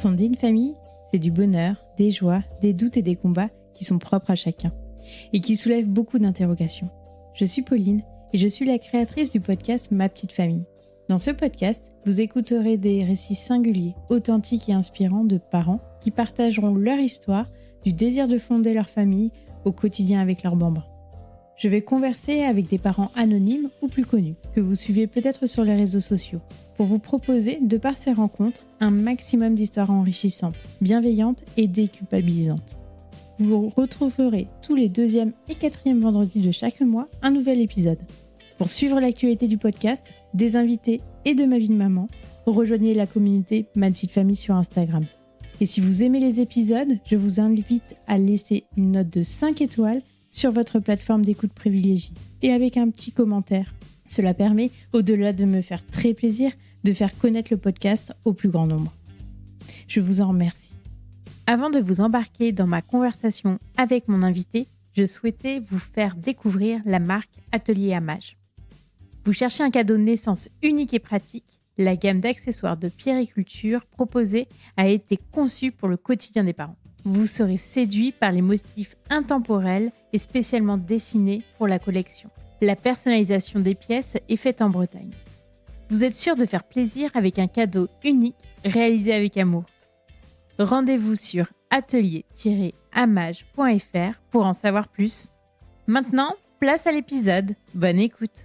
Fonder une famille, c'est du bonheur, des joies, des doutes et des combats qui sont propres à chacun et qui soulèvent beaucoup d'interrogations. Je suis Pauline et je suis la créatrice du podcast Ma Petite Famille. Dans ce podcast, vous écouterez des récits singuliers, authentiques et inspirants de parents qui partageront leur histoire, du désir de fonder leur famille au quotidien avec leurs bambins. Je vais converser avec des parents anonymes ou plus connus, que vous suivez peut-être sur les réseaux sociaux, pour vous proposer, de par ces rencontres, un maximum d'histoires enrichissantes, bienveillantes et déculpabilisantes. Vous retrouverez tous les 2e et 4e vendredis de chaque mois un nouvel épisode. Pour suivre l'actualité du podcast, des invités et de ma vie de maman, rejoignez la communauté Ma Petite Famille sur Instagram. Et si vous aimez les épisodes, je vous invite à laisser une note de 5 étoiles sur votre plateforme d'écoute privilégiée et avec un petit commentaire. Cela permet, au-delà de me faire très plaisir, de faire connaître le podcast au plus grand nombre. Je vous en remercie. Avant de vous embarquer dans ma conversation avec mon invité, je souhaitais vous faire découvrir la marque Atelier Amage. Vous cherchez un cadeau de naissance unique et pratique? La gamme d'accessoires de pierriculture proposée a été conçue pour le quotidien des parents. Vous serez séduit par les motifs intemporels et spécialement dessinés pour la collection. La personnalisation des pièces est faite en Bretagne. Vous êtes sûr de faire plaisir avec un cadeau unique réalisé avec amour. Rendez-vous sur atelier-amage.fr pour en savoir plus. Maintenant, place à l'épisode. Bonne écoute.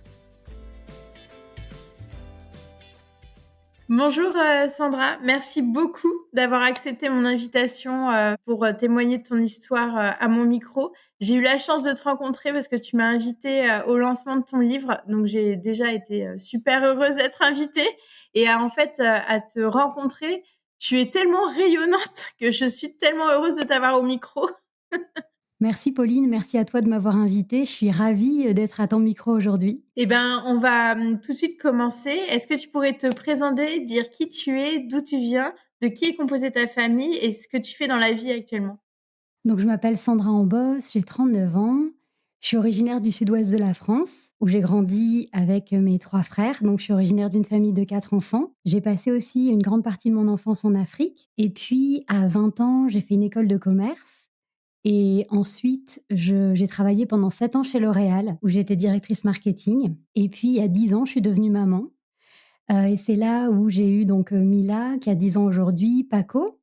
Bonjour Sandra, merci beaucoup d'avoir accepté mon invitation pour témoigner de ton histoire à mon micro. J'ai eu la chance de te rencontrer parce que tu m'as invitée au lancement de ton livre, donc j'ai déjà été super heureuse d'être invitée et en fait à te rencontrer, tu es tellement rayonnante que je suis tellement heureuse de t'avoir au micro. Merci Pauline, merci à toi de m'avoir invitée. Je suis ravie d'être à ton micro aujourd'hui. Eh ben, on va tout de suite commencer. Est-ce que tu pourrais te présenter, dire qui tu es, d'où tu viens, de qui est composée ta famille et ce que tu fais dans la vie actuellement? Donc je m'appelle Sandra Ambos, j'ai 39 ans. Je suis originaire du sud-ouest de la France, où j'ai grandi avec mes 3 frères. Donc je suis originaire d'une famille de 4 enfants. J'ai passé aussi une grande partie de mon enfance en Afrique. Et puis à 20 ans, j'ai fait une école de commerce. Et ensuite, j'ai travaillé pendant 7 ans chez L'Oréal, où j'étais directrice marketing. Et puis, il y a 10 ans, je suis devenue maman. Et c'est là où j'ai eu donc Mila, qui a 10 ans aujourd'hui, Paco,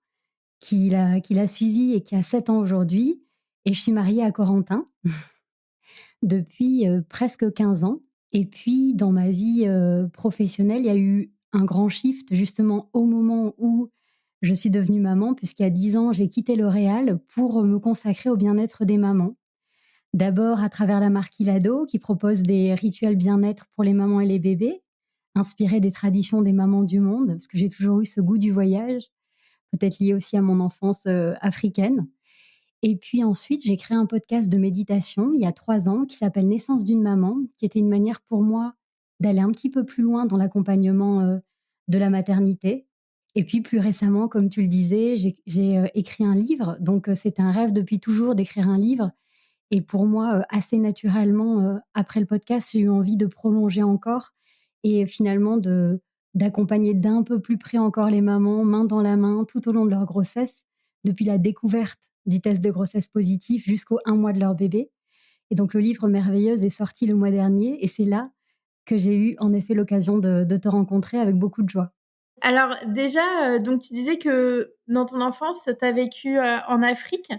qui l'a suivi et qui a 7 ans aujourd'hui. Et je suis mariée à Corentin depuis presque 15 ans. Et puis, dans ma vie professionnelle, il y a eu un grand shift justement au moment où je suis devenue maman, puisqu'il y a 10 ans, j'ai quitté L'Oréal pour me consacrer au bien-être des mamans. D'abord à travers la marque Ilado, qui propose des rituels bien-être pour les mamans et les bébés, inspirés des traditions des mamans du monde, parce que j'ai toujours eu ce goût du voyage, peut-être lié aussi à mon enfance africaine. Et puis ensuite, j'ai créé un podcast de méditation il y a 3 ans qui s'appelle Naissance d'une maman, qui était une manière pour moi d'aller un petit peu plus loin dans l'accompagnement de la maternité. Et puis plus récemment, comme tu le disais, j'ai écrit un livre. Donc c'était un rêve depuis toujours d'écrire un livre. Et pour moi, assez naturellement, après le podcast, j'ai eu envie de prolonger encore et finalement d'accompagner d'un peu plus près encore les mamans, main dans la main, tout au long de leur grossesse, depuis la découverte du test de grossesse positif jusqu'au 1 mois de leur bébé. Et donc le livre Merveilleuse est sorti le mois dernier et c'est là que j'ai eu en effet l'occasion de te rencontrer avec beaucoup de joie. Alors déjà, donc tu disais que dans ton enfance, tu as vécu en Afrique.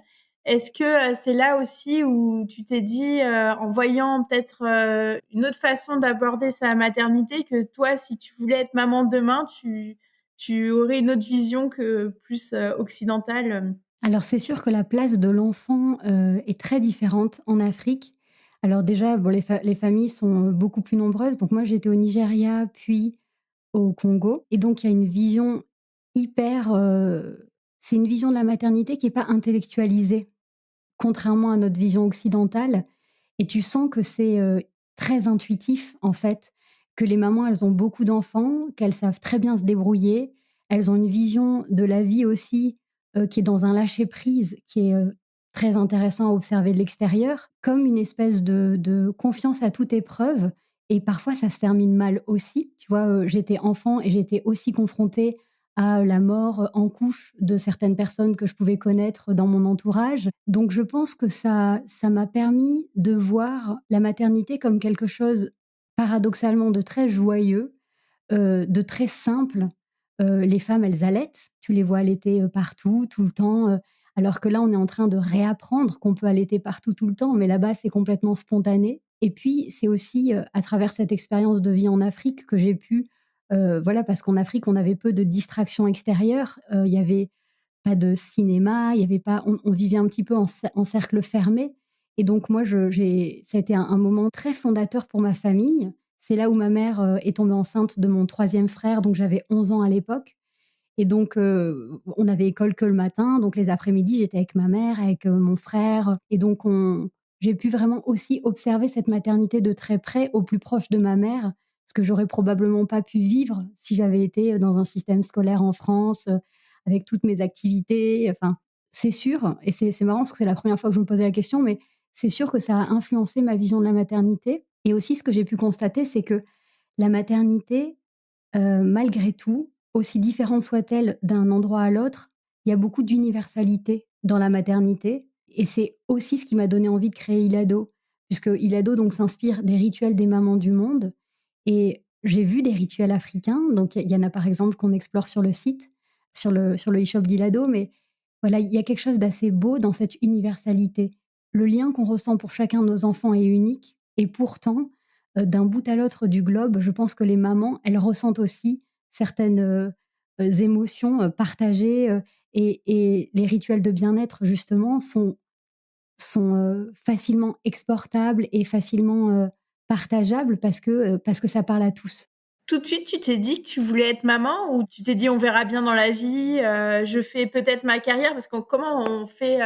Est-ce que c'est là aussi où tu t'es dit, en voyant peut-être une autre façon d'aborder sa maternité, que toi, si tu voulais être maman demain, tu aurais une autre vision que plus occidentale? Alors c'est sûr que la place de l'enfant, est très différente en Afrique. Alors déjà, bon, les familles sont beaucoup plus nombreuses. Donc moi, j'étais au Nigeria, puis au Congo et donc il y a une vision hyper, c'est une vision de la maternité qui est pas intellectualisée, contrairement à notre vision occidentale et tu sens que c'est, très intuitif, en fait, que les mamans, elles ont beaucoup d'enfants, qu'elles savent très bien se débrouiller. Elles ont une vision de la vie aussi, qui est dans un lâcher-prise qui est, très intéressant à observer de l'extérieur, comme une espèce de confiance à toute épreuve et parfois ça se termine mal aussi. Tu vois, j'étais enfant et j'étais aussi confrontée à la mort en couche de certaines personnes que je pouvais connaître dans mon entourage. Donc je pense que ça m'a permis de voir la maternité comme quelque chose paradoxalement de très joyeux, de très simple. Les femmes, elles allaitent, tu les vois allaiter, partout, tout le temps, alors que là, on est en train de réapprendre qu'on peut allaiter partout, tout le temps, mais là-bas, c'est complètement spontané. Et puis, c'est aussi, à travers cette expérience de vie en Afrique que j'ai pu, voilà, parce qu'en Afrique, on avait peu de distractions extérieures, il y avait pas de cinéma, il y avait pas on vivait un petit peu en cercle fermé et donc moi je j'ai ça a été un moment très fondateur pour ma famille. C'est là où ma mère, est tombée enceinte de mon troisième frère, donc j'avais 11 ans à l'époque et donc on avait école que le matin, donc les après-midi, j'étais avec ma mère, avec, mon frère et donc on j'ai pu vraiment aussi observer cette maternité de très près, au plus proche de ma mère, ce que j'aurais probablement pas pu vivre si j'avais été, dans un système scolaire en France, avec toutes mes activités, enfin, c'est sûr et c'est marrant parce que c'est la première fois que je me posais la question, mais c'est sûr que ça a influencé ma vision de la maternité et aussi ce que j'ai pu constater, c'est que la maternité, malgré tout, aussi différente soit-elle d'un endroit à l'autre, il y a beaucoup d'universalité dans la maternité et c'est aussi ce qui m'a donné envie de créer Ilado. Puisque Ilado donc s'inspire des rituels des mamans du monde et j'ai vu des rituels africains, donc il y en a par exemple qu'on explore sur le site, sur le e-shop d'Ilado, mais voilà, il y a quelque chose d'assez beau dans cette universalité. Le lien qu'on ressent pour chacun de nos enfants est unique et pourtant, d'un bout à l'autre du globe, je pense que les mamans, elles ressentent aussi certaines, émotions, partagées, et les rituels de bien-être justement sont facilement exportables et facilement, partageables parce que ça parle à tous. Tout de suite, tu t'es dit que tu voulais être maman ou tu t'es dit: «On verra bien dans la vie, je fais peut-être ma carrière»? Parce que comment on fait,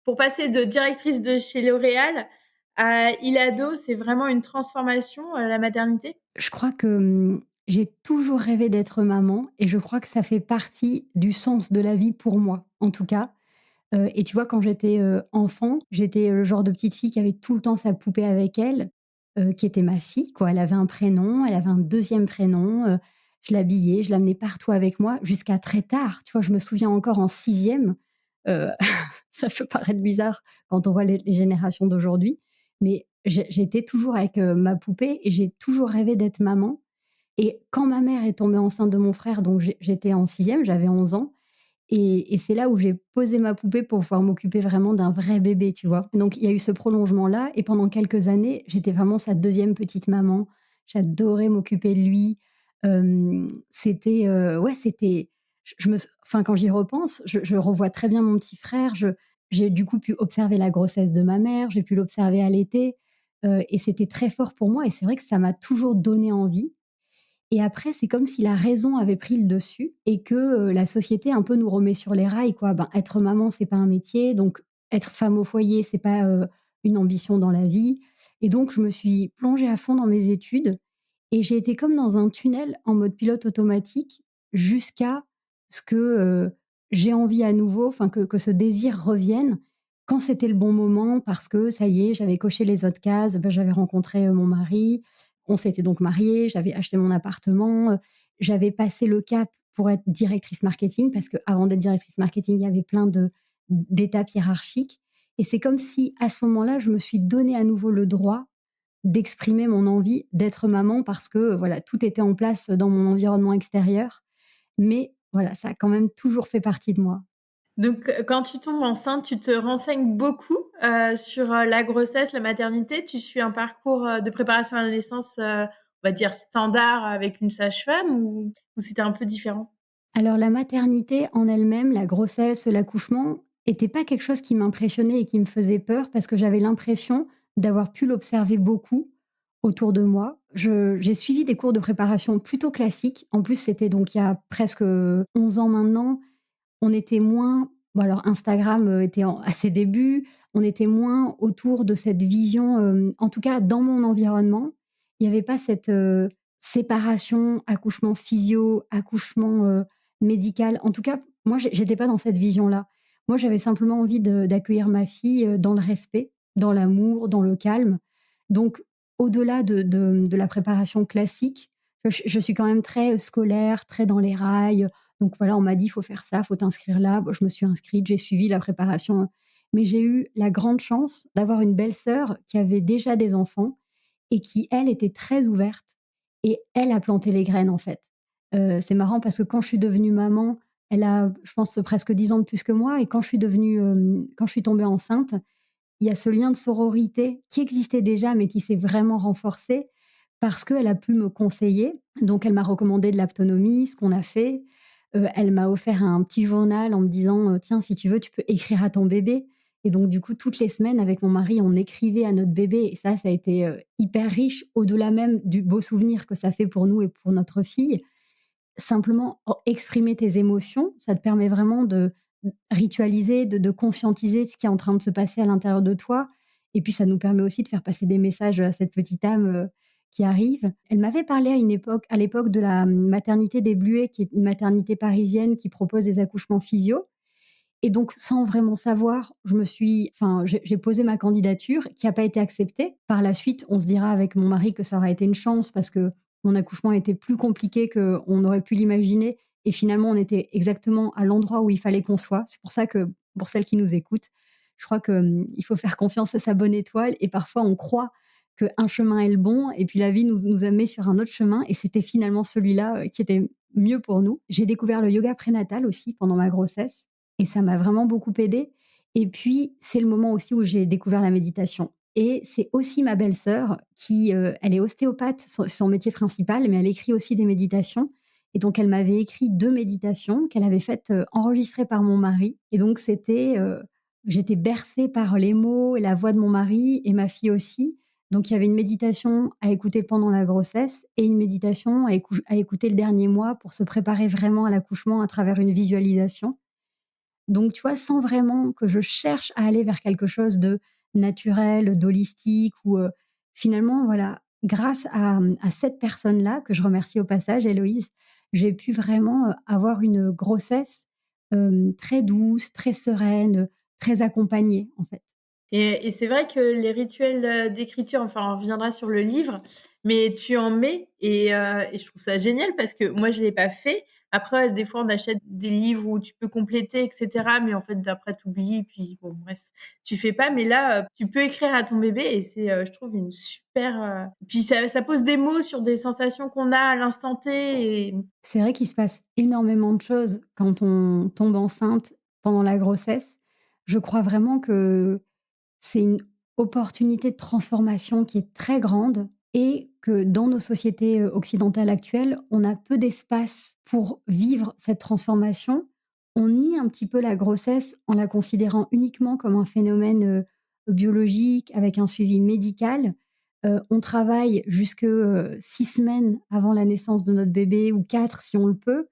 pour passer de directrice de chez L'Oréal à Ilado? C'est vraiment une transformation, la maternité? Je crois que, j'ai toujours rêvé d'être maman et je crois que ça fait partie du sens de la vie pour moi, en tout cas. Et tu vois, quand j'étais, enfant, j'étais, le genre de petite fille qui avait tout le temps sa poupée avec elle, qui était ma fille, quoi. Elle avait un prénom, elle avait un deuxième prénom, je l'habillais, je l'amenais partout avec moi jusqu'à très tard. Tu vois, je me souviens encore en sixième. e ça peut paraître bizarre quand on voit les générations d'aujourd'hui, mais j'étais toujours avec, ma poupée et j'ai toujours rêvé d'être maman et quand ma mère est tombée enceinte de mon frère, donc j'étais en sixième, j'avais 11 ans et c'est là où j'ai posé ma poupée pour pouvoir m'occuper vraiment d'un vrai bébé, tu vois? Donc il y a eu ce prolongement-là et pendant quelques années, j'étais vraiment sa deuxième petite maman. J'adorais m'occuper de lui. C'était, ouais, c'était je me s enfin, quand j'y repense, je revois très bien mon petit frère. J'ai du coup pu observer la grossesse de ma mère, j'ai pu l'observer allaiter, et c'était très fort pour moi et c'est vrai que ça m'a toujours donné envie et après, c'est comme si la raison avait pris le dessus et que, la société un peu nous remet sur les rails, quoi. Ben, être maman, c'est pas un métier, donc être femme au foyer, c'est pas, une ambition dans la vie et donc je me suis plongée à fond dans mes études et j'ai été comme dans un tunnel en mode pilote automatique jusqu'à ce que, j'ai envie à nouveau, enfin que ce désir revienne quand c'était le bon moment parce que ça y est, j'avais coché les autres cases, bah, j'avais rencontré, mon mari, on s'était donc mariés, j'avais acheté mon appartement, j'avais passé le cap pour être directrice marketing parce qu'avant d'être directrice marketing, il y avait plein d'étapes hiérarchiques et c'est comme si à ce moment-là, je me suis donné à nouveau le droit d'exprimer mon envie d'être maman parce que, voilà, tout était en place dans mon environnement extérieur. Mais voilà, ça a quand même toujours fait partie de moi. Donc, quand tu tombes enceinte, tu te renseignes beaucoup, sur, la grossesse, la maternité? Tu suis un parcours, de préparation à la naissance, on va dire standard avec une sage-femme ou c'était un peu différent? Alors la maternité en elle-même, la grossesse, l'accouchement, était pas quelque chose qui m'impressionnait et qui me faisait peur parce que j'avais l'impression d'avoir pu l'observer beaucoup autour de moi. J'ai suivi des cours de préparation plutôt classiques. En plus, c'était donc il y a presque, 11 ans maintenant. On était moins bon alors Instagram, était à ses débuts, on était moins autour de cette vision, en tout cas dans mon environnement, il n'y avait pas cette, séparation accouchement physio, accouchement, médical. En tout cas, moi j'étais pas dans cette vision-là. Moi, j'avais simplement envie d'accueillir ma fille, dans le respect, dans l'amour, dans le calme. Donc au-delà de la préparation classique, je suis quand même très scolaire, très dans les rails, Donc voilà, on m'a dit: «Il faut faire ça, il faut t'inscrire là». Bon, je me suis inscrite, j'ai suivi la préparation, mais j'ai eu la grande chance d'avoir une belle-sœur qui avait déjà des enfants et qui, elle, était très ouverte et elle a planté les graines, en fait. C'est marrant parce que quand je suis devenue maman, elle a, je pense, presque 10 ans de plus que moi et quand je suis tombée enceinte, il y a ce lien de sororité qui existait déjà, mais qui s'est vraiment renforcé parce qu'elle a pu me conseiller. Donc elle m'a recommandé de l'aptonomie, ce qu'on a fait. Elle m'a offert un petit journal en me disant, «Tiens, si tu veux, tu peux écrire à ton bébé». Et donc du coup, toutes les semaines avec mon mari, on écrivait à notre bébé et ça a été, hyper riche, au-delà même du beau souvenir que ça fait pour nous et pour notre fille. Simplement exprimer tes émotions, ça te permet vraiment de ritualiser, de conscientiser ce qui est en train de se passer à l'intérieur de toi et puis ça nous permet aussi de faire passer des messages à cette petite âme, qui arrive. Elle m'avait parlé à l'époque de la maternité des Bluets, qui est une maternité parisienne qui propose des accouchements physio et donc sans vraiment savoir, j'ai posé ma candidature qui a pas été acceptée. Par la suite, on se dira avec mon mari que ça aura été une chance parce que mon accouchement était plus compliqué qu'on aurait pu l'imaginer et finalement, on était exactement à l'endroit où il fallait qu'on soit. C'est pour ça que, pour celles qui nous écoutent, je crois que, il faut faire confiance à sa bonne étoile et parfois on croit qu'un chemin est le bon et puis la vie nous a mis sur un autre chemin et c'était finalement celui-là, qui était mieux pour nous. J'ai découvert le yoga prénatal aussi pendant ma grossesse et ça m'a vraiment beaucoup aidée et puis, c'est le moment aussi où j'ai découvert la méditation et c'est aussi ma belle-sœur qui, elle est ostéopathe, c'est son métier principal, mais elle écrit aussi des méditations et donc elle m'avait écrit 2 méditations qu'elle avait faites, enregistrées par mon mari et donc j'étais bercée par les mots et la voix de mon mari et ma fille aussi. Donc il y avait une méditation à écouter pendant la grossesse et une méditation à écouter le dernier mois pour se préparer vraiment à l'accouchement à travers une visualisation. Donc, tu vois, sans vraiment que je cherche à aller vers quelque chose de naturel, d'holistique ou finalement, voilà, grâce à cette personne-là, que je remercie au passage, Héloïse, j'ai pu vraiment, avoir une grossesse, très douce, très sereine, très accompagnée, en fait. Et c'est vrai que les rituels, d'écriture, enfin, on reviendra sur le livre, mais tu en mets et je trouve ça génial parce que moi, je l'ai pas fait. Après, des fois, on achète des livres où tu peux compléter et cetera, mais en fait, après, tu oublies puis bon, bref, tu fais pas. Mais là, tu peux écrire à ton bébé et c'est, je trouve une super, puis ça pose des mots sur des sensations qu'on a à l'instant T et C'est vrai qu'il se passe énormément de choses quand on tombe enceinte pendant la grossesse. Je crois vraiment que c'est une opportunité de transformation qui est très grande et que dans nos sociétés, occidentales actuelles, on a peu d'espace pour vivre cette transformation. On nie un petit peu la grossesse en la considérant uniquement comme un phénomène, biologique avec un suivi médical. On travaille jusque, 6 semaines avant la naissance de notre bébé ou 4 si on le peut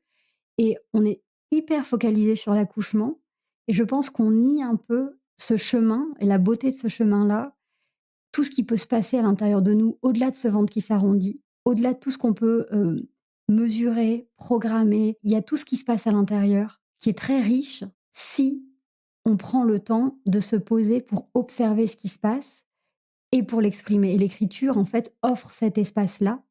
et on est hyper focalisé sur l'accouchement et je pense qu'on nie un peu ce chemin et la beauté de ce chemin-là, tout ce qui peut se passer à l'intérieur de nous, au-delà de ce ventre qui s'arrondit, au-delà de tout ce qu'on peut, mesurer, programmer. Il y a tout ce qui se passe à l'intérieur qui est très riche si on prend le temps de se poser pour observer ce qui se passe et pour l'exprimer et l'écriture, en fait, offre cet espace-là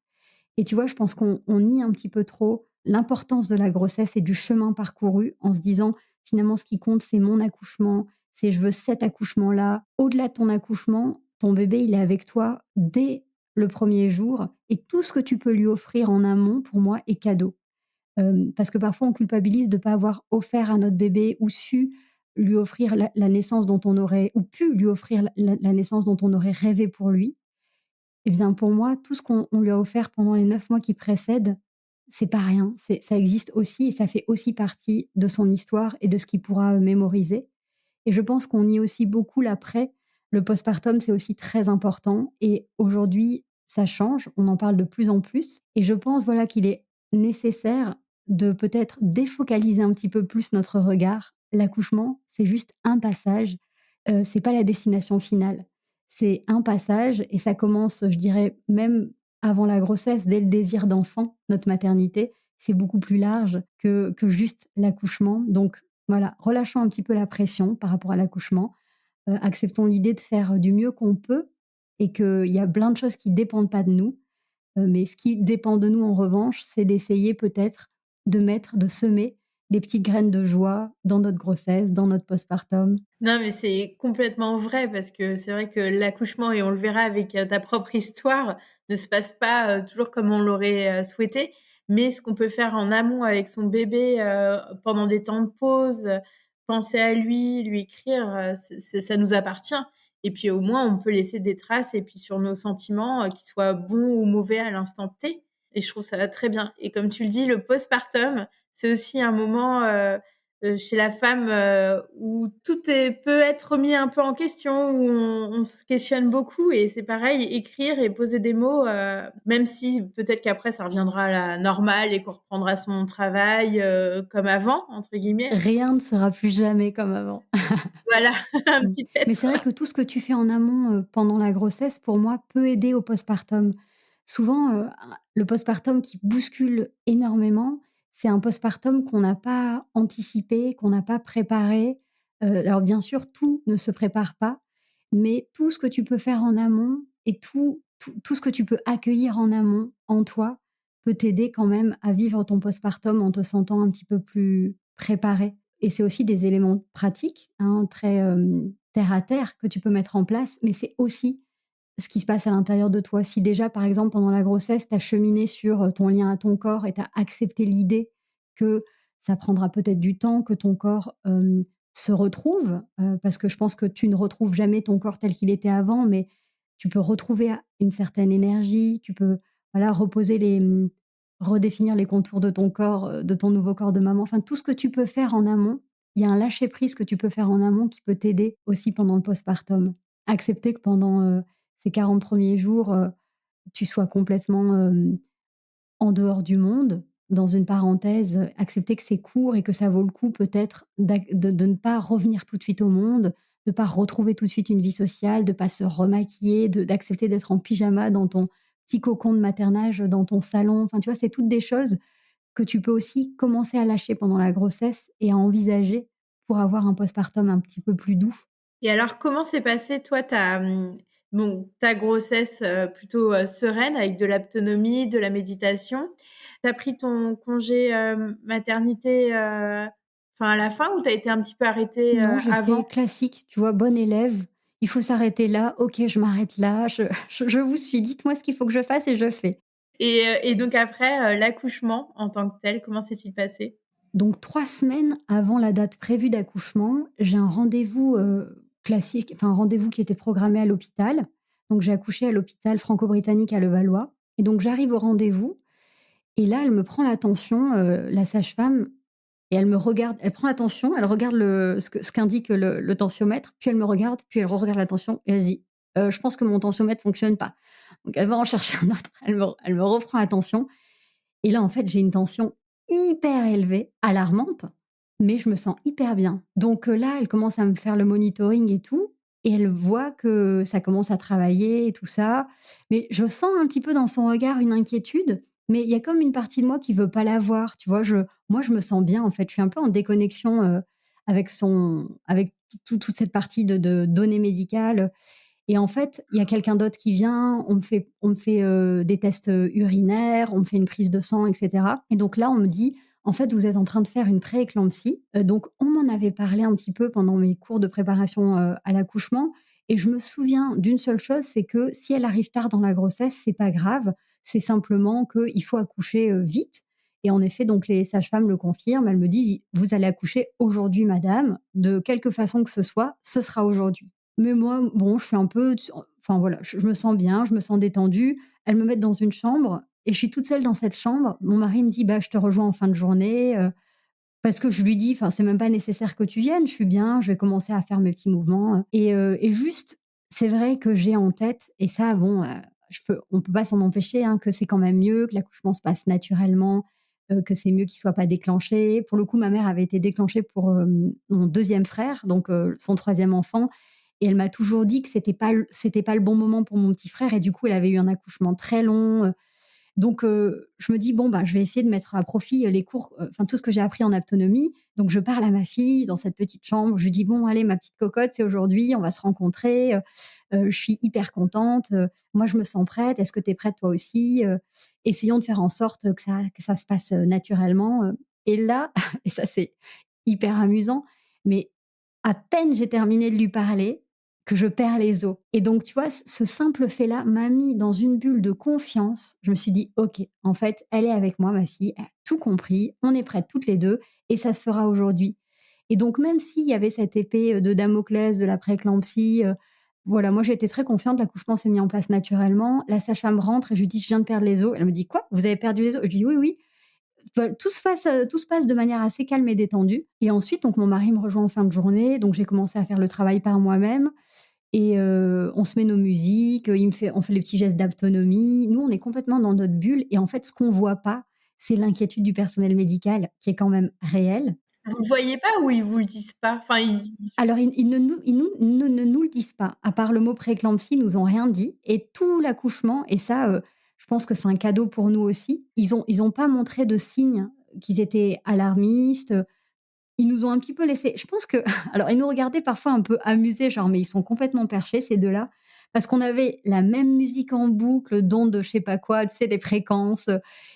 et tu vois, je pense qu'on nie un petit peu trop l'importance de la grossesse et du chemin parcouru en se disant: «Finalement, ce qui compte, c'est mon accouchement, c'est je veux cet accouchement-là». Au-delà de ton accouchement, ton bébé, il est avec toi dès le premier jour et tout ce que tu peux lui offrir en amont, pour moi, est cadeau. Parce que parfois, on culpabilise de ne pas avoir offert à notre bébé ou su lui offrir la naissance dont on aurait ou pu lui offrir la naissance dont on aurait rêvé pour lui. Eh bien, pour moi, tout ce qu'on lui a offert pendant les 9 mois qui précèdent, c'est pas rien. Ça existe aussi et ça fait aussi partie de son histoire et de ce qu'il pourra, mémoriser et je pense qu'on nie aussi beaucoup l'après. Le postpartum, c'est aussi très important et aujourd'hui, ça change. On en parle de plus en plus et je pense, voilà, qu'il est nécessaire de peut-être défocaliser un petit peu plus notre regard. L'accouchement, c'est juste un passage, c'est pas la destination finale. C'est un passage et ça commence, je dirais, même avant la grossesse, dès le désir d'enfant, notre maternité. C'est beaucoup plus large que juste l'accouchement. Donc voilà, relâchons un petit peu la pression par rapport à l'accouchement, acceptons l'idée de faire du mieux qu'on peut et qu'il y a plein de choses qui dépendent pas de nous, mais ce qui dépend de nous en revanche, c'est d'essayer peut-être de semer des petites graines de joie dans notre grossesse, dans notre postpartum. Non, mais c'est complètement vrai parce que c'est vrai que l'accouchement et on le verra avec, ta propre histoire, ne se passe pas, toujours comme on l'aurait, souhaité. Mais ce qu'on peut faire en amont avec son bébé, pendant des temps de pause, penser à lui, lui écrire, ça nous appartient et puis au moins on peut laisser des traces et puis sur nos sentiments, qu'ils soient bons ou mauvais à l'instant T et je trouve ça très bien et comme tu le dis, le postpartum, c'est aussi un moment, chez la femme, où tout peut être remis un peu en question, où on se questionne beaucoup et c'est pareil, écrire et poser des mots, même si peut-être qu'après ça reviendra à la normale et qu'on reprendra son travail, «comme avant» entre guillemets. Rien ne sera plus jamais comme avant. Voilà, Mmh. Mais c'est peut-être. vrai que tout ce que tu fais en amont, pendant la grossesse, pour moi, peut aider au postpartum. Souvent, le postpartum qui bouscule énormément, c'est un postpartum qu'on n'a pas anticipé, qu'on n'a pas préparé. Alors bien sûr, tout ne se prépare pas, mais tout ce que tu peux faire en amont et tout ce que tu peux accueillir en amont, en toi, peut t'aider quand même à vivre ton postpartum en te sentant un petit peu plus préparé. Et c'est aussi des éléments pratiques, hein, très, terre à terre que tu peux mettre en place, mais c'est aussi ce qui se passe à l'intérieur de toi. Si déjà, par exemple, pendant la grossesse, tu as cheminé sur, ton lien à ton corps et tu as accepté l'idée que ça prendra peut-être du temps, que ton corps, se retrouve, parce que je pense que tu ne retrouves jamais ton corps tel qu'il était avant, mais tu peux retrouver a une certaine énergie, tu peux, voilà, reposer redéfinir les contours de ton corps, de ton nouveau corps de maman. Enfin, tout ce que tu peux faire en amont, il y a un lâcher prise que tu peux faire en amont qui peut t'aider aussi pendant le postpartum. Accepter que pendant, ces 40 premiers jours, tu sois complètement, en dehors du monde, dans une parenthèse, accepter que c'est court et que ça vaut le coup peut-être de ne pas revenir tout de suite au monde, de pas retrouver tout de suite une vie sociale, de pas se remaquiller, d'accepter d'être en pyjama dans ton petit cocon de maternage, dans ton salon. Enfin, tu vois, c'est toutes des choses que tu peux aussi commencer à lâcher pendant la grossesse et à envisager pour avoir un postpartum un petit peu plus doux. Et alors, comment s'est passée, toi, ta grossesse, plutôt, sereine avec de l'autonomie, de la méditation? Tu as pris ton congé, maternité, enfin, à la fin ou tu as été un petit peu arrêtée, Non, j'ai fait avant? classique, tu vois? Bonne élève, il faut s'arrêter là, OK, je m'arrête là, je vous suis, dites-moi ce qu'il faut que je fasse et je fais. Et donc après, l'accouchement en tant que tel, comment s'est-il passé? Donc 3 semaines avant la date prévue d'accouchement, j'ai un rendez-vous, classique, enfin un rendez-vous qui était programmé à l'hôpital. Donc j'ai accouché à l'hôpital franco-britannique à Levallois et donc j'arrive au rendez-vous et là, elle me prend la tension, la sage-femme. Et elle me regarde, elle prend la tension, elle regarde ce qu'indique le tensiomètre, puis elle me regarde, puis elle regarde la tension et elle se dit: Je pense que mon tensiomètre fonctionne pas». Donc elle va en chercher un autre, elle me reprend la tension et là, en fait, j'ai une tension hyper élevée, alarmante, mais je me sens hyper bien. Donc là, elle commence à me faire le monitoring et tout et elle voit que ça commence à travailler et tout ça. Mais je sens un petit peu dans son regard une inquiétude, mais il y a comme une partie de moi qui veut pas la voir, tu vois? Moi, je me sens bien, en fait. Je suis un peu en déconnexion, avec toute cette partie de données médicales. Et en fait, il y a quelqu'un d'autre qui vient, on me fait, des tests, urinaires, on me fait une prise de sang et cetera et donc là, on me dit: «En fait, vous êtes en train de faire une pré-éclampsie». Donc on m'en avait parlé un petit peu pendant mes cours de préparation, à l'accouchement et je me souviens d'une seule chose, c'est que si elle arrive tard dans la grossesse, c'est pas grave, c'est simplement qu'il faut accoucher, vite et en effet, donc les sages-femmes le confirment. Elles me disent: «Vous allez accoucher aujourd'hui madame, de quelque façon que ce soit, ce sera aujourd'hui». Mais moi, bon, je suis un peu enfin voilà, je me sens bien, je me sens détendue. Elles me mettent dans une chambre et je suis toute seule dans cette chambre. Mon mari me dit: «Bah, je te rejoins en fin de journée», parce que je lui dis: «Enfin, c'est même pas nécessaire que tu viennes, je suis bien, je vais commencer à faire mes petits mouvements», et juste, c'est vrai que j'ai en tête et ça, bon, on peut pas s'en empêcher, hein, que c'est quand même mieux, que l'accouchement se passe naturellement, que c'est mieux qu'il soit pas déclenché. Pour le coup, ma mère avait été déclenchée pour, mon deuxième frère, donc son troisième enfant et elle m'a toujours dit que c'était pas le bon moment pour mon petit frère et du coup, elle avait eu un accouchement très long, donc je me dis: «Bon, bah, je vais essayer de mettre à profit, les cours, enfin tout ce que j'ai appris en autonomie». Donc je parle à ma fille dans cette petite chambre, je lui dis: «Bon allez ma petite cocotte, c'est aujourd'hui, on va se rencontrer, je suis hyper contente, moi je me sens prête, est-ce que tu es prête toi aussi?» Essayons de faire en sorte que ça se passe, naturellement, Et là et ça, c'est hyper amusant, mais à peine j'ai terminé de lui parler que je perds les os et donc tu vois, ce simple fait-là m'a mis dans une bulle de confiance. Je me suis dit: «OK, en fait, elle est avec moi ma fille, elle a tout compris, on est prêtes toutes les 2 et ça se fera aujourd'hui». Et donc même s'il y avait cette épée, de Damoclès de la prééclampsie, voilà, moi j'ai été très confiante, l'accouchement s'est mis en place naturellement. La sage-femme rentre et je lui dis: «Je viens de perdre les os». Elle me dit: «Quoi? Vous avez perdu les os?» Je dis: «Oui, oui». Bah, tout se passe de manière assez calme et détendue et ensuite donc mon mari me rejoint en fin de journée, donc j'ai commencé à faire le travail par moi-même et on se met nos musiques, on fait les petits gestes d'autonomie. Nous, on est complètement dans notre bulle et en fait, ce qu'on voit pas, c'est l'inquiétude du personnel médical qui est quand même réelle. Vous le voyez pas ou ils vous le disent pas? Enfin, Alors ils ne nous le disent pas, à part le mot prééclampsie, ils nous ont rien dit et tout l'accouchement et ça, je pense que c'est un cadeau pour nous aussi, ils ont pas montré de signes qu'ils étaient alarmistes, ils nous ont un petit peu laissé je pense que alors ils nous regardaient parfois un peu amusés, genre: «Mais ils sont complètement perchés ces 2 là», parce qu'on avait la même musique en boucle, d'ondes je sais pas quoi, tu sais, les fréquences,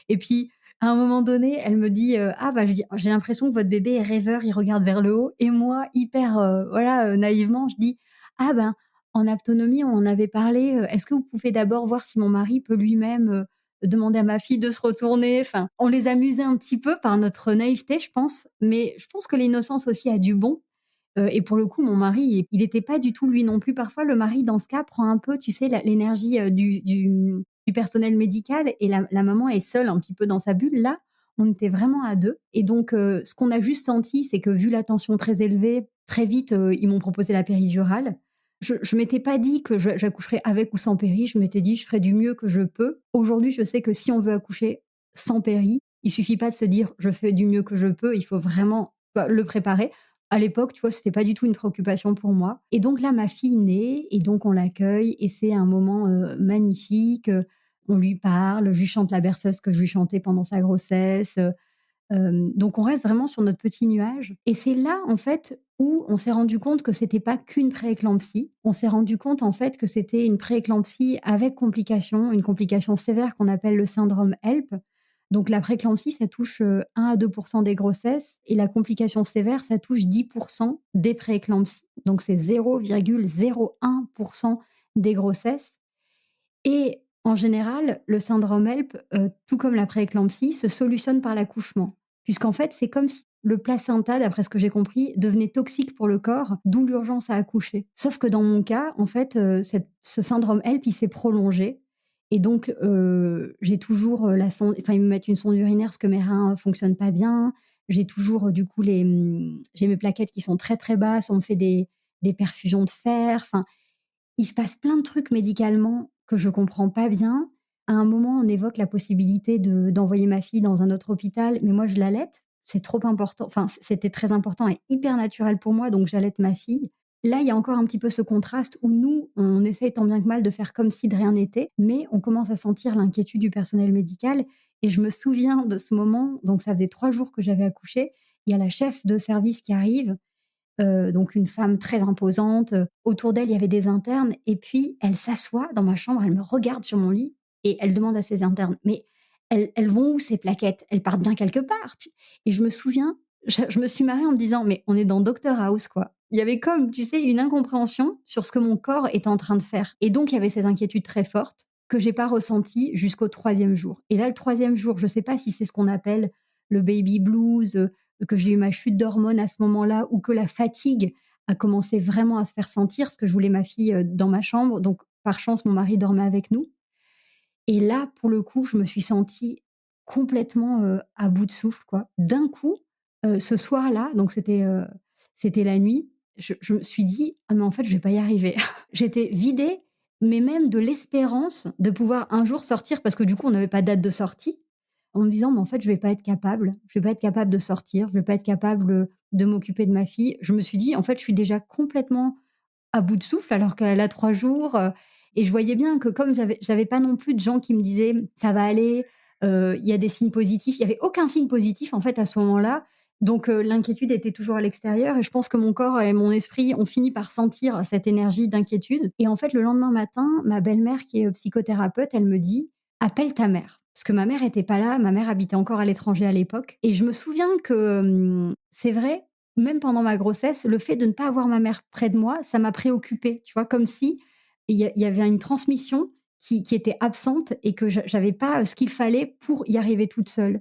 et puis à un moment donné, elle me dit, «Ah bah», je dis: «J'ai l'impression que votre bébé est rêveur, il regarde vers le haut» et moi hyper, voilà, naïvement, je dis: «Ah ben, en autonomie, on en avait parlé, est-ce que vous pouvez d'abord voir si mon mari peut lui-même, demander à ma fille de se retourner?» Enfin, on les amusait un petit peu par notre naïveté, je pense, mais je pense que l'innocence aussi a du bon. Et pour le coup, mon mari, il était pas du tout lui non plus. Parfois, le mari, dans ce cas, prend un peu, tu sais, l'énergie, du personnel médical et la maman est seule un petit peu dans sa bulle. Là, on était vraiment à 2 et donc ce qu'on a juste senti, c'est que vu la tension très élevée, très vite, ils m'ont proposé la péridurale. Je m'étais pas dit que j'accoucherais avec ou sans péri, je m'étais dit: «Je ferai du mieux que je peux». Aujourd'hui, je sais que si on veut accoucher sans péri, il suffit pas de se dire: «Je fais du mieux que je peux», il faut vraiment, bah, le préparer. À l'époque, tu vois, c'était pas du tout une préoccupation pour moi et donc là, ma fille naît et donc on l'accueille et c'est un moment, magnifique, on lui parle, je lui chante la berceuse que je lui chantais pendant sa grossesse, donc on reste vraiment sur notre petit nuage et c'est là, en fait, où on s'est rendu compte que c'était pas qu'une prééclampsie. On s'est rendu compte, en fait, que c'était une prééclampsie avec complication, une complication sévère qu'on appelle le syndrome HELP. Donc la prééclampsie, ça touche, 1 à 2 des grossesses et la complication sévère, ça touche 10 des prééclampsies. Donc c'est 0,01 des grossesses et en général, le syndrome HELP, tout comme la prééclampsie, se solutionne par l'accouchement. Puisqu'en fait, c'est comme si le placenta, d'après ce que j'ai compris, devenait toxique pour le corps, d'où l'urgence à accoucher. Sauf que dans mon cas, en fait, ce syndrome HELP, il s'est prolongé et donc j'ai toujours, la sonde enfin, ils me mettent une sonde urinaire parce que mes reins, fonctionnent pas bien. J'ai toujours, du coup, j'ai mes plaquettes qui sont très, très basses. On me fait des perfusions de fer. Enfin, il se passe plein de trucs médicalement que je comprends pas bien. À un moment, on évoque la possibilité d'envoyer ma fille dans un autre hôpital, mais moi je l'allaite. C'est trop important, enfin c'était très important et hyper naturel pour moi, donc j'allaite ma fille. Là, il y a encore un petit peu ce contraste où nous, on essaye tant bien que mal de faire comme si de rien n'était, mais on commence à sentir l'inquiétude du personnel médical et je me souviens de ce moment, donc ça faisait 3 jours que j'avais accouché, il y a la chef de service qui arrive, donc une femme très imposante, autour d'elle, il y avait des internes et puis elle s'assoit dans ma chambre, elle me regarde sur mon lit et elle demande à ses internes: «Mais elles vont où ces plaquettes? Elles partent bien quelque part?» Et je me souviens, je me suis marrée en me disant: «Mais on est dans Doctor House, quoi». Il y avait comme, tu sais, une incompréhension sur ce que mon corps était en train de faire et donc il y avait cette inquiétude très forte que j'ai pas ressentie jusqu'au 3e jour et là, le 3e jour, je sais pas si c'est ce qu'on appelle le baby blues, que j'ai eu ma chute d'hormones à ce moment-là ou que la fatigue a commencé vraiment à se faire sentir, parce que je voulais ma fille, dans ma chambre, donc par chance, mon mari dormait avec nous et là, pour le coup, je me suis sentie complètement, à bout de souffle, quoi. D'un coup, ce soir-là, donc c'était la nuit, je me suis dit: «Ah mais en fait, je vais pas y arriver». J'étais vidée, mais même de l'espérance de pouvoir un jour sortir parce que du coup, on n'avait pas de date de sortie en me disant: «Mais en fait, je vais pas être capable. Je vais pas être capable de sortir, je vais pas être capable, de m'occuper de ma fille». Je me suis dit: «En fait, je suis déjà complètement à bout de souffle alors qu'elle a 3 jours», et je voyais bien que comme j'avais pas non plus de gens qui me disaient: «Ça va aller, il y a des signes positifs». Il y avait aucun signe positif, en fait, à ce moment-là. Donc l'inquiétude était toujours à l'extérieur et je pense que mon corps et mon esprit ont fini par sentir cette énergie d'inquiétude et en fait, le lendemain matin, ma belle-mère qui est, psychothérapeute, elle me dit: appelle ta mère. Parce que ma mère était pas là, ma mère habitait encore à l'étranger à l'époque et je me souviens que, c'est vrai, même pendant ma grossesse, le fait de ne pas avoir ma mère près de moi, ça m'a préoccupée, tu vois? Comme si il y avait une transmission qui était absente et que j'avais pas, ce qu'il fallait pour y arriver toute seule.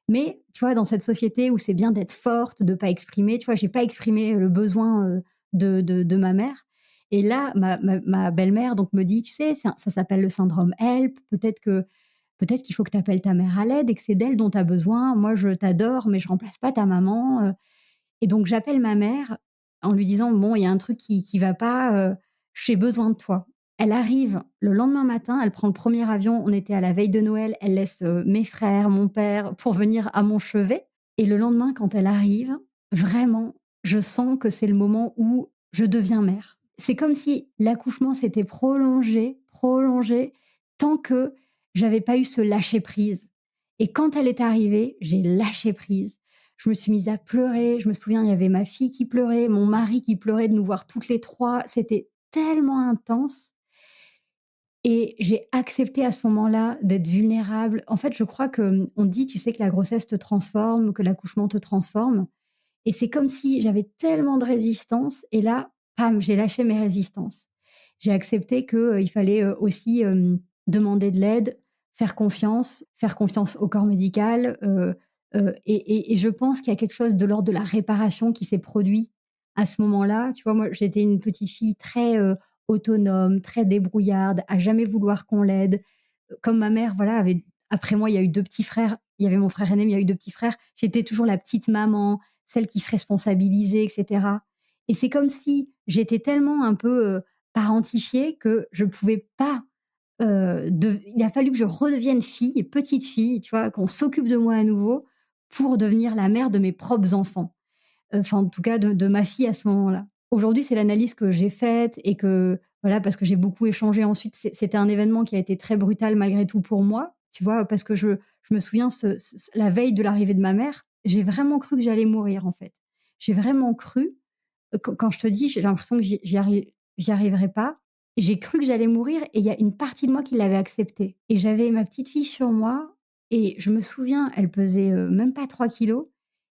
Mais tu vois, dans cette société où c'est bien d'être forte, de pas exprimer, tu vois? J'ai pas exprimé le besoin, de ma mère et là, ma belle-mère donc me dit: «Tu sais, ça s'appelle le syndrome HELP, peut-être qu'il faut que tu appelles ta mère à l'aide et que c'est d'elle dont tu as besoin. Moi, je t'adore, mais je remplace pas ta maman, et donc j'appelle ma mère en lui disant: «Bon, il y a un truc qui va pas, j'ai besoin de toi». Elle arrive le lendemain matin, elle prend le premier avion, on était à la veille de Noël, elle laisse, mes frères, mon père pour venir à mon chevet et le lendemain, quand elle arrive, vraiment, je sens que c'est le moment où je deviens mère. C'est comme si l'accouchement s'était prolongé, prolongé, tant que j'avais pas eu ce lâcher prise et quand elle est arrivée, j'ai lâché prise. Je me suis mise à pleurer. Je me souviens, il y avait ma fille qui pleurait, mon mari qui pleurait de nous voir toutes les 3. C'était tellement intense et j'ai accepté à ce moment-là d'être vulnérable. En fait, je crois que, on dit, tu sais, que la grossesse te transforme, que l'accouchement te transforme et c'est comme si j'avais tellement de résistance et là, pam, j'ai lâché mes résistances. J'ai accepté que, il fallait, aussi, demander de l'aide, faire confiance au corps médical, et je pense qu'il y a quelque chose de l'ordre de la réparation qui s'est produit à ce moment-là. Tu vois, moi, j'étais une petite fille très, autonome, très débrouillarde, à jamais vouloir qu'on l'aide. Comme ma mère, voilà, avait après moi, il y a eu 2 petits frères. Il y avait mon frère aîné, mais il y a eu 2 petits frères. J'étais toujours la petite maman, celle qui se responsabilisait et cetera et c'est comme si j'étais tellement un peu, parentifiée que je pouvais pas, il a fallu que je redevienne fille, petite fille, tu vois? Qu'on s'occupe de moi à nouveau pour devenir la mère de mes propres enfants. Enfin, en tout cas, de ma fille à ce moment-là. Aujourd'hui, c'est l'analyse que j'ai faite et que voilà, parce que j'ai beaucoup échangé ensuite. C'était un événement qui a été très brutal malgré tout pour moi, tu vois? Parce que je me souviens la veille de l'arrivée de ma mère, j'ai vraiment cru que j'allais mourir, en fait. J'ai vraiment cru, quand je te dis, j'ai l'impression que j'y arriverai pas. J'ai cru que j'allais mourir et il y a une partie de moi qui l'avait accepté et j'avais ma petite fille sur moi et je me souviens, elle pesait, même pas 3 kilos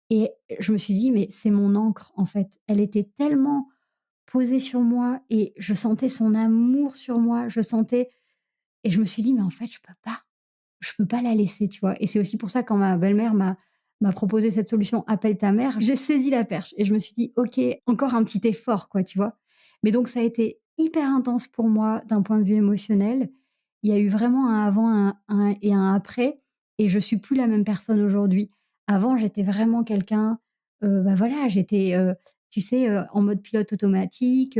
et je me suis dit: «Mais c'est mon ancre, en fait». Elle était tellement posée sur moi et je sentais son amour sur moi, je sentais et je me suis dit: «Mais en fait, je peux pas la laisser», tu vois? Et c'est aussi pour ça quand ma belle-mère m'a proposé cette solution «appelle ta mère», j'ai saisi la perche et je me suis dit: «OK, encore un petit effort», quoi, tu vois? Mais donc ça a été hyper intense pour moi d'un point de vue émotionnel. Il y a eu vraiment un avant, un et un après et je suis plus la même personne aujourd'hui. Avant, j'étais vraiment quelqu'un, bah, voilà, j'étais, tu sais, en mode pilote automatique,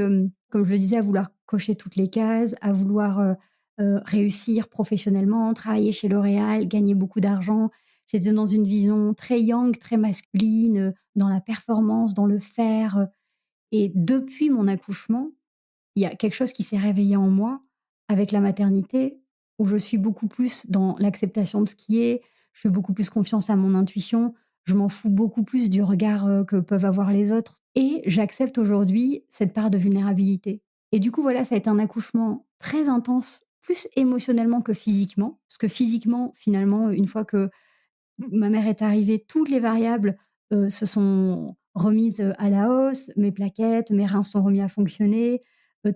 comme je le disais, à vouloir cocher toutes les cases, à vouloir, réussir professionnellement, travailler chez L'Oréal, gagner beaucoup d'argent. J'étais dans une vision très yang, très masculine, dans la performance, dans le faire, et depuis mon accouchement, il y a quelque chose qui s'est réveillé en moi avec la maternité, où je suis beaucoup plus dans l'acceptation de ce qui est, je fais beaucoup plus confiance à mon intuition, je m'en fous beaucoup plus du regard, que peuvent avoir les autres et j'accepte aujourd'hui cette part de vulnérabilité et du coup, voilà, ça a été un accouchement très intense, plus émotionnellement que physiquement. Parce que physiquement, finalement, une fois que ma mère est arrivée, toutes les variables, se sont remises, à la hausse, mes plaquettes, mes reins sont remis à fonctionner,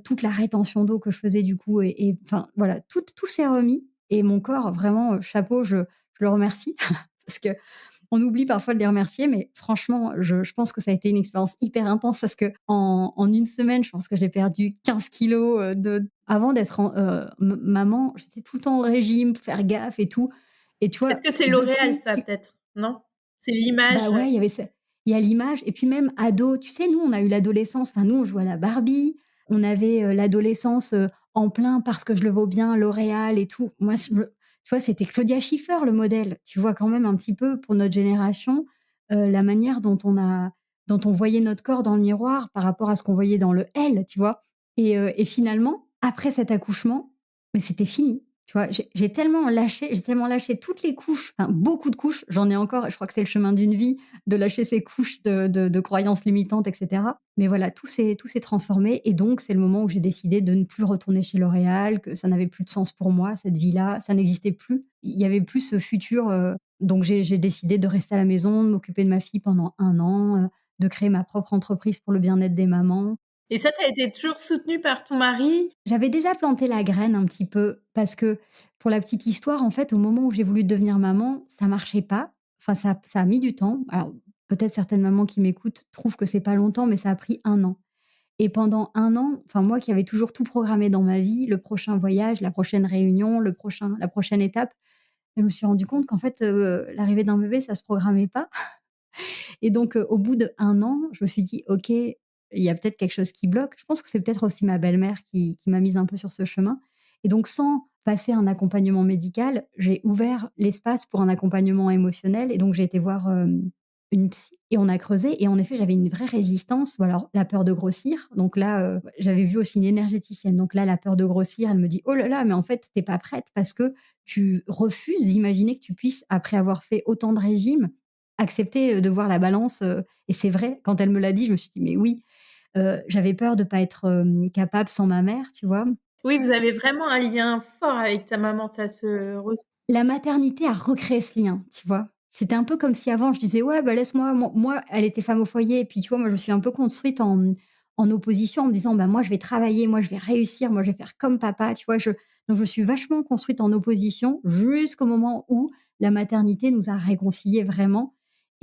toute la rétention d'eau que je faisais du coup et enfin voilà, tout s'est remis et mon corps vraiment, chapeau, je le remercie parce qu'on oublie parfois de les remercier, mais franchement, je pense que ça a été une expérience hyper intense parce qu'en 1 semaine, je pense que j'ai perdu 15 kilogrammes, de avant d'être maman, j'étais tout le temps au régime, pour faire gaffe et tout et tu Est-ce vois, que c'est L'Oréal depuis ça peut-être? Non? C'est l'image, bah, ouais, il y avait ça. Il y a l'image et puis même ado, tu sais, nous, on a eu l'adolescence, enfin, nous, on jouait à la Barbie, on avait, l'adolescence, en plein «Parce que je le vaux bien», L'Oréal et tout. Moi, tu vois, c'était Claudia Schiffer le modèle. Tu vois quand même un petit peu pour notre génération, la manière dont on voyait notre corps dans le miroir par rapport à ce qu'on voyait dans le elle, tu vois? Et finalement, après cet accouchement, mais c'était fini. Tu vois? J'ai tellement lâché toutes les couches, enfin beaucoup de couches, j'en ai encore, je crois que c'est le chemin d'une vie de lâcher ces couches de croyances limitantes et cetera. Mais voilà, tout s'est transformé et donc c'est le moment où j'ai décidé de ne plus retourner chez L'Oréal, que ça n'avait plus de sens pour moi, cette vie-là, ça n'existait plus. Il y avait plus ce futur, donc j'ai décidé de rester à la maison, de m'occuper de ma fille pendant 1 an, de créer ma propre entreprise pour le bien-être des mamans. Et ça, tu as été toujours soutenue par ton mari? J'avais déjà planté la graine un petit peu parce que, pour la petite histoire, en fait, au moment où j'ai voulu devenir maman, ça marchait pas. Enfin, ça a mis du temps. Alors, peut-être certaines mamans qui m'écoutent trouvent que c'est pas longtemps, mais ça a pris 1 an. Et pendant 1 an, enfin moi qui avais toujours tout programmé dans ma vie, le prochain voyage, la prochaine réunion, la prochaine étape, je me suis rendu compte qu'en fait, l'arrivée d'un bébé, ça se programmait pas. Et donc, au bout d'1 an, je me suis dit: «OK, il y a peut-être quelque chose qui bloque». Je pense que c'est peut-être aussi ma belle-mère qui m'a mise un peu sur ce chemin et donc sans passer un accompagnement médical, j'ai ouvert l'espace pour un accompagnement émotionnel et donc j'ai été voir, une psy et on a creusé et en effet, j'avais une vraie résistance. Bon alors, la peur de grossir, donc là, j'avais vu aussi une énergéticienne, donc là, la peur de grossir, elle me dit: «Oh là là, mais en fait, tu es pas prête parce que tu refuses d'imaginer que tu puisses, après avoir fait autant de régimes, accepter, de voir la balance, et c'est vrai, quand elle me l'a dit, je me suis dit: «Mais oui». J'avais peur de pas être, capable sans ma mère, tu vois? Oui, vous avez vraiment un lien fort avec ta maman, ça se ressent. La maternité a recréé ce lien, tu vois? C'était un peu comme si avant je disais: «Ouais, bah, laisse-moi». Moi, elle était femme au foyer et puis, tu vois, moi, je me suis un peu construite en opposition en me disant: «Bah, moi, je vais travailler, moi, je vais réussir, moi, je vais faire comme papa», tu vois? Donc je me suis vachement construite en opposition jusqu'au moment où la maternité nous a réconciliés vraiment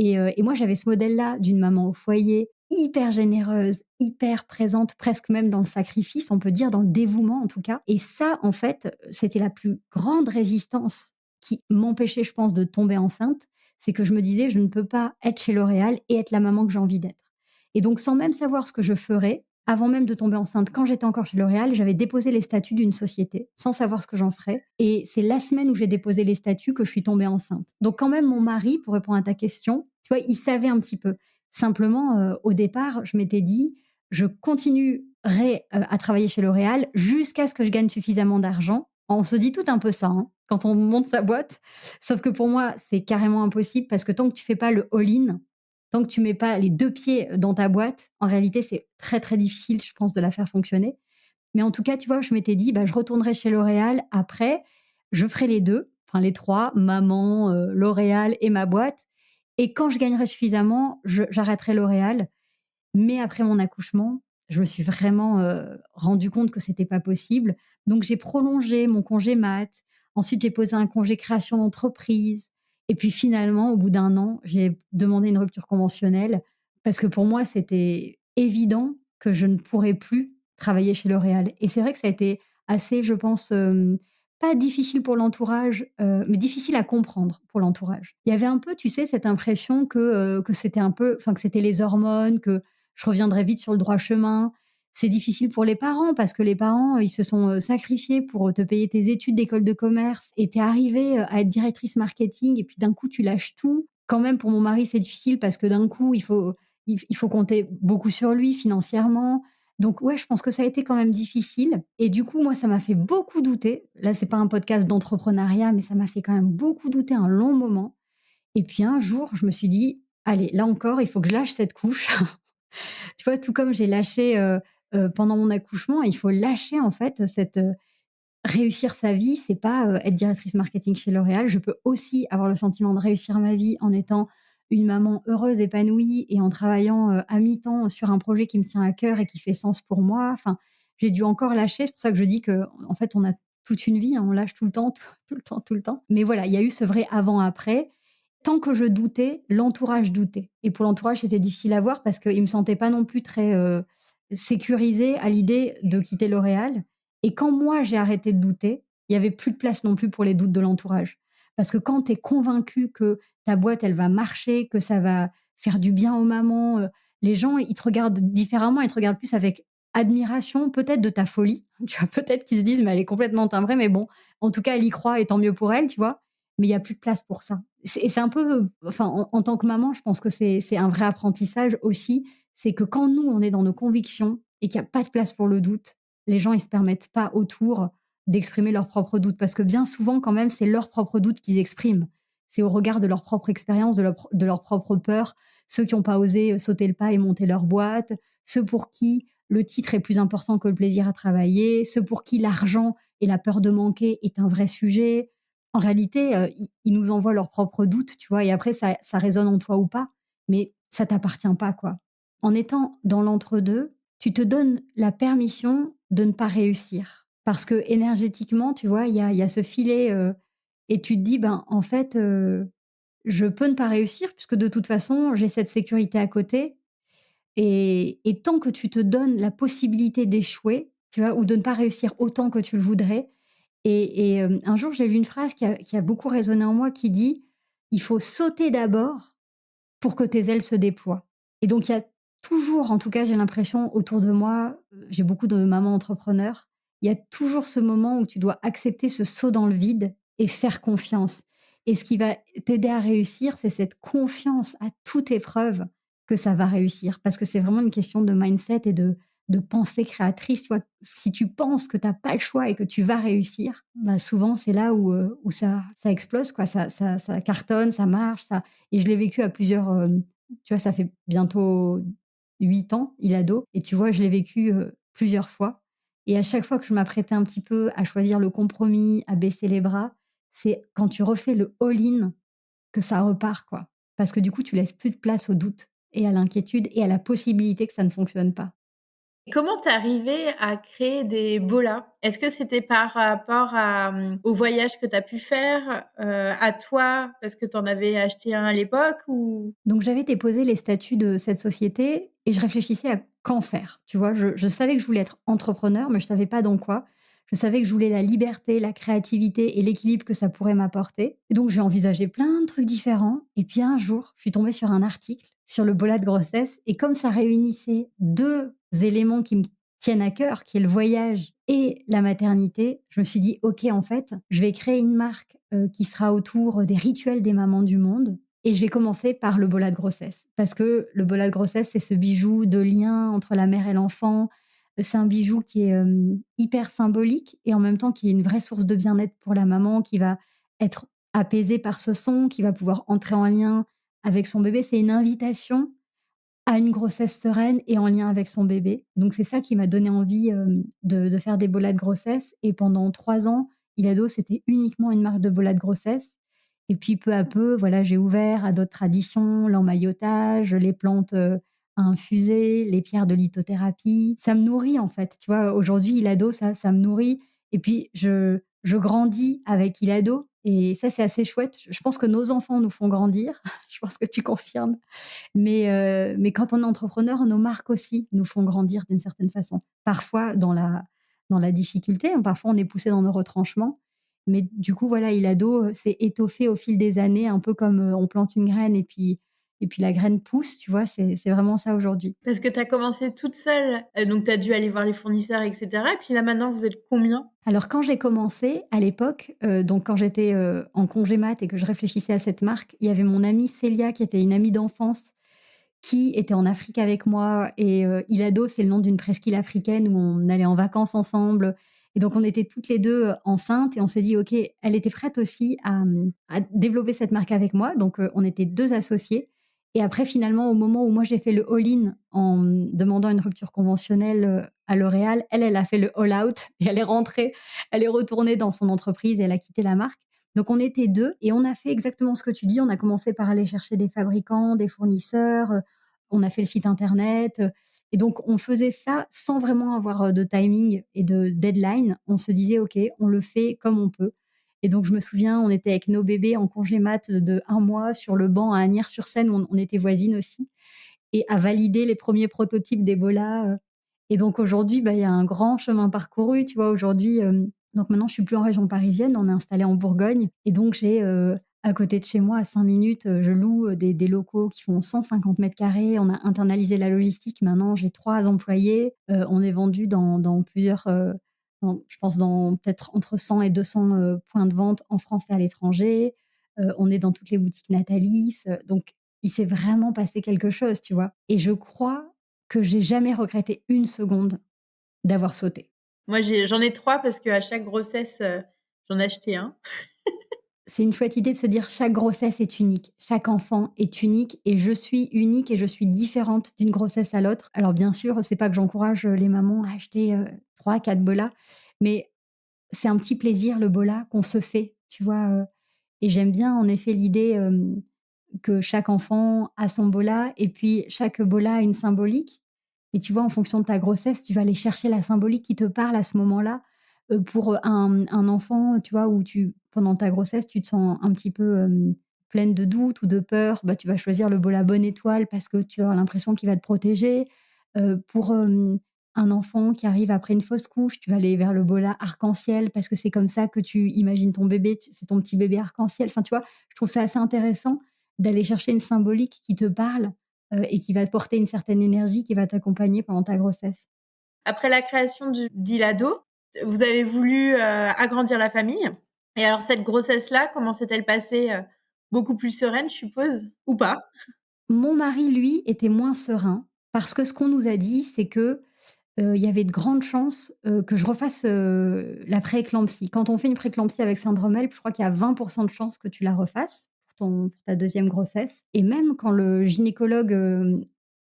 et moi, j'avais ce modèle-là d'une maman au foyer, hyper généreuse, hyper présente, presque même dans le sacrifice, on peut dire, dans le dévouement, en tout cas et ça, en fait, c'était la plus grande résistance qui m'empêchait, je pense, de tomber enceinte, c'est que je me disais: «Je ne peux pas être chez L'Oréal et être la maman que j'ai envie d'être» et donc sans même savoir ce que je ferais, avant même de tomber enceinte, quand j'étais encore chez L'Oréal, j'avais déposé les statuts d'une société, sans savoir ce que j'en ferais et c'est la semaine où j'ai déposé les statuts que je suis tombée enceinte. Donc quand même mon mari, pour répondre à ta question, tu vois, il savait un petit peu. Simplement, au départ, je m'étais dit: «Je continuerai, à travailler chez L'Oréal jusqu'à ce que je gagne suffisamment d'argent». On se dit tout un peu ça, hein, quand on monte sa boîte. Sauf que pour moi, c'est carrément impossible parce que tant que tu fais pas le all-in, tant que tu mets pas les 2 pieds dans ta boîte, en réalité, c'est très, très difficile, je pense, de la faire fonctionner. Mais en tout cas, tu vois, je m'étais dit: «Bah, je retournerai chez L'Oréal. Après, je ferai les 2, enfin les 3, maman, L'Oréal et ma boîte et quand je gagnerai suffisamment, j'arrêterai L'Oréal». Mais après mon accouchement, je me suis vraiment, rendue compte que c'était pas possible. Donc j'ai prolongé mon congé mat. Ensuite, j'ai posé un congé création d'entreprise et puis finalement, au bout d'1 an, j'ai demandé une rupture conventionnelle parce que pour moi, c'était évident que je ne pourrais plus travailler chez L'Oréal et c'est vrai que ça a été assez, je pense, pas difficile pour l'entourage, mais difficile à comprendre pour l'entourage. Il y avait un peu, tu sais, cette impression que c'était un peu enfin, que c'était les hormones, que je reviendrai vite sur le droit chemin. C'est difficile pour les parents parce que les parents, ils se sont, sacrifiés pour, te payer tes études d'école de commerce et tu es arrivée, à être directrice marketing et puis d'un coup tu lâches tout. Quand même pour mon mari, c'est difficile parce que d'un coup, il faut compter beaucoup sur lui financièrement. Donc ouais, je pense que ça a été quand même difficile et du coup, moi, ça m'a fait beaucoup douter. Là, c'est pas un podcast d'entrepreneuriat, mais ça m'a fait quand même beaucoup douter un long moment et puis un jour, je me suis dit: «Allez, là encore, il faut que je lâche cette couche». Tu vois, tout comme j'ai lâché, pendant mon accouchement, il faut lâcher en fait, réussir sa vie, c'est pas, être directrice marketing chez L'Oréal. Je peux aussi avoir le sentiment de réussir ma vie en étant une maman heureuse, épanouie et en travaillant, à mi-temps sur un projet qui me tient à cœur et qui fait sens pour moi. Enfin, j'ai dû encore lâcher. C'est pour ça que je dis qu'en fait, on a toute une vie, hein, on lâche tout le temps, tout le temps, tout le temps. Mais voilà, il y a eu ce vrai avant-après. Tant que je doutais, l'entourage doutait et pour l'entourage, c'était difficile à voir parce qu'il me sentait pas non plus très, sécurisée à l'idée de quitter L'Oréal et quand moi j'ai arrêté de douter, il y avait plus de place non plus pour les doutes de l'entourage. Parce que quand tu es convaincu que ta boîte, elle va marcher, que ça va faire du bien aux mamans, les gens, ils te regardent différemment, ils te regardent plus avec admiration, peut-être de ta folie. Tu vois? Peut-être qu'ils se disent: «Mais elle est complètement timbrée, mais bon, en tout cas, elle y croit et tant mieux pour elle», tu vois? Mais il y a plus de place pour ça. C'est un peu, enfin, en tant que maman, je pense que c'est un vrai apprentissage aussi. C'est que quand nous, on est dans nos convictions et qu'il y a pas de place pour le doute, les gens, ils se permettent pas autour d'exprimer leurs propres doutes. Parce que bien souvent, quand même, c'est leurs propres doutes qu'ils expriment. C'est au regard de leur propre expérience, de leur propre peur. Ceux qui n'ont pas osé sauter le pas et monter leur boîte, ceux pour qui le titre est plus important que le plaisir à travailler, ceux pour qui l'argent et la peur de manquer est un vrai sujet. En réalité, ils nous envoient leurs propres doutes, tu vois? Et après ça résonne en toi ou pas, mais ça t'appartient pas, quoi. En étant dans l'entre-deux, tu te donnes la permission de ne pas réussir. Parce que énergétiquement, tu vois, il y a ce filet, et tu te dis: «Ben, en fait, je peux ne pas réussir puisque de toute façon, j'ai cette sécurité à côté». Et tant que tu te donnes la possibilité d'échouer, tu vois? Ou de ne pas réussir autant que tu le voudrais. Un jour, j'ai lu une phrase qui a beaucoup résonné en moi qui dit: «Il faut sauter d'abord pour que tes ailes se déploient». Et donc il y a toujours, en tout cas j'ai l'impression autour de moi, j'ai beaucoup de mamans entrepreneurs, il y a toujours ce moment où tu dois accepter ce saut dans le vide et faire confiance. Et ce qui va t'aider à réussir, c'est cette confiance à toute épreuve que ça va réussir. Parce que c'est vraiment une question de mindset et de pensée créatrice, tu vois? Si tu penses que tu as pas le choix et que tu vas réussir, bah, souvent c'est là où ça explose quoi, ça cartonne, ça marche, ça et je l'ai vécu à plusieurs, tu vois, ça fait bientôt 8 ans, Ilado et tu vois, je l'ai vécu, plusieurs fois et à chaque fois que je m'apprêtais un petit peu à choisir le compromis, à baisser les bras, c'est quand tu refais le all-in que ça repart, quoi. Parce que du coup, tu laisses plus de place au doute et à l'inquiétude et à la possibilité que ça ne fonctionne pas. Comment tu es arrivée à créer des bolas? Est-ce que c'était par rapport à, au voyage que tu as pu faire, à toi, parce que tu en avais acheté un à l'époque ou? Donc j'avais déposé les statuts de cette société et je réfléchissais à qu'en faire, tu vois? Je savais que je voulais être entrepreneur, mais je savais pas dans quoi. Je savais que je voulais la liberté, la créativité et l'équilibre que ça pourrait m'apporter et donc j'ai envisagé plein de trucs différents et puis un jour, je suis tombée sur un article sur le bolat de grossesse et comme ça réunissait 2 éléments qui me tiennent à cœur, qui est le voyage et la maternité, je me suis dit: «OK, en fait, je vais créer une marque, qui sera autour des rituels des mamans du monde et je vais commencer par le bolat de grossesse. Parce que le bolat de grossesse, c'est ce bijou de lien entre la mère et l'enfant. C'est un bijou qui est hyper symbolique et en même temps qui est une vraie source de bien-être pour la maman qui va être apaisée par ce son, qui va pouvoir entrer en lien avec son bébé. C'est une invitation à une grossesse sereine et en lien avec son bébé. Donc c'est ça qui m'a donné envie de faire des bolas de grossesse. Et pendant 3 ans, Ilado, c'était uniquement une marque de bolas de grossesse. Et puis peu à peu, voilà, j'ai ouvert à d'autres traditions, l'emmaillotage, les plantes, à infuser, les pierres de lithothérapie. Ça me nourrit en fait, tu vois? Aujourd'hui, Ilado, ça me nourrit et puis je grandis avec Ilado et ça, c'est assez chouette. Je pense que nos enfants nous font grandir. Je pense que tu confirmes. Mais quand on est entrepreneur, nos marques aussi nous font grandir d'une certaine façon. Parfois dans la difficulté, hein, parfois on est poussé dans nos retranchements. Mais du coup, voilà, Ilado, s'est étoffé au fil des années, un peu comme, on plante une graine et puis la graine pousse, tu vois? C'est vraiment ça aujourd'hui. Parce que tu as commencé toute seule, donc tu as dû aller voir les fournisseurs et cetera et puis là maintenant vous êtes combien? Alors quand j'ai commencé, à l'époque, donc quand j'étais, en congé mat et que je réfléchissais à cette marque, il y avait mon amie Célia qui était une amie d'enfance qui était en Afrique avec moi et Ilado, c'est le nom d'une presqu'île africaine où on allait en vacances ensemble et donc on était toutes les 2 enceintes et on s'est dit: «OK». Elle était prête aussi à développer cette marque avec moi, donc on était 2 associées et après finalement, au moment où moi j'ai fait le all-in en demandant une rupture conventionnelle, à L'Oréal, elle a fait le all out et elle est rentrée, elle est retournée dans son entreprise et elle a quitté la marque. Donc on était 2 et on a fait exactement ce que tu dis. On a commencé par aller chercher des fabricants, des fournisseurs, on a fait le site internet, et donc on faisait ça sans vraiment avoir, de timing et de deadline. On se disait: «OK, on le fait comme on peut» et donc je me souviens, on était avec nos bébés en congé mat de 1 mois sur le banc à Asnières-sur-Seine, on était voisines aussi et à valider les premiers prototypes d'Ebola, et donc aujourd'hui, bah, il y a un grand chemin parcouru, tu vois? Aujourd'hui, donc maintenant je suis plus en région parisienne, on est installé en Bourgogne et donc j'ai, à côté de chez moi, à 5 minutes, je loue, des locaux qui font 150 carrés. On a internalisé la logistique. Maintenant, j'ai 3 employés. On est vendu dans plusieurs, je pense dans peut-être entre 100 et 200, points de vente en France et à l'étranger. On est dans toutes les boutiques Natalis, donc il s'est vraiment passé quelque chose, tu vois? Et je crois que j'ai jamais regretté une seconde d'avoir sauté. Moi, j'en ai 3 parce qu'à chaque grossesse, j'en achetais un. C'est une chouette idée de se dire chaque grossesse est unique, chaque enfant est unique et je suis unique et je suis différente d'une grossesse à l'autre. Alors bien sûr, c'est pas que j'encourage, les mamans à acheter, 3-4 bolas, mais c'est un petit plaisir le bola qu'on se fait, tu vois? Et j'aime bien en effet l'idée, que chaque enfant a son bola et puis chaque bola a une symbolique et tu vois, en fonction de ta grossesse, tu vas aller chercher la symbolique qui te parle à ce moment-là. Pour, un enfant, tu vois, où pendant ta grossesse, tu te sens un petit peu, pleine de doutes ou de peur, bah, tu vas choisir le bola bonne étoile parce que tu as l'impression qu'il va te protéger. Pour, un enfant qui arrive après une fausse couche, tu vas aller vers le bola arc-en-ciel parce que c'est comme ça que tu imagines ton bébé, c'est ton petit bébé arc-en-ciel. Enfin, tu vois, je trouve ça assez intéressant d'aller chercher une symbolique qui te parle, et qui va te porter une certaine énergie qui va t'accompagner pendant ta grossesse. Après la création d'Ilado, vous avez voulu, agrandir la famille et alors cette grossesse-là, comment s'est-elle passée? Beaucoup plus sereine, je suppose? Ou pas? Mon mari, lui, était moins serein parce que ce qu'on nous a dit, c'est que, il y avait de grandes chances, que je refasse, la prééclampsie. Quand on fait une prééclampsie avec syndrome HELLP, je crois qu'il y a 20 de chances que tu la refasses pour ta deuxième grossesse et même quand le gynécologue,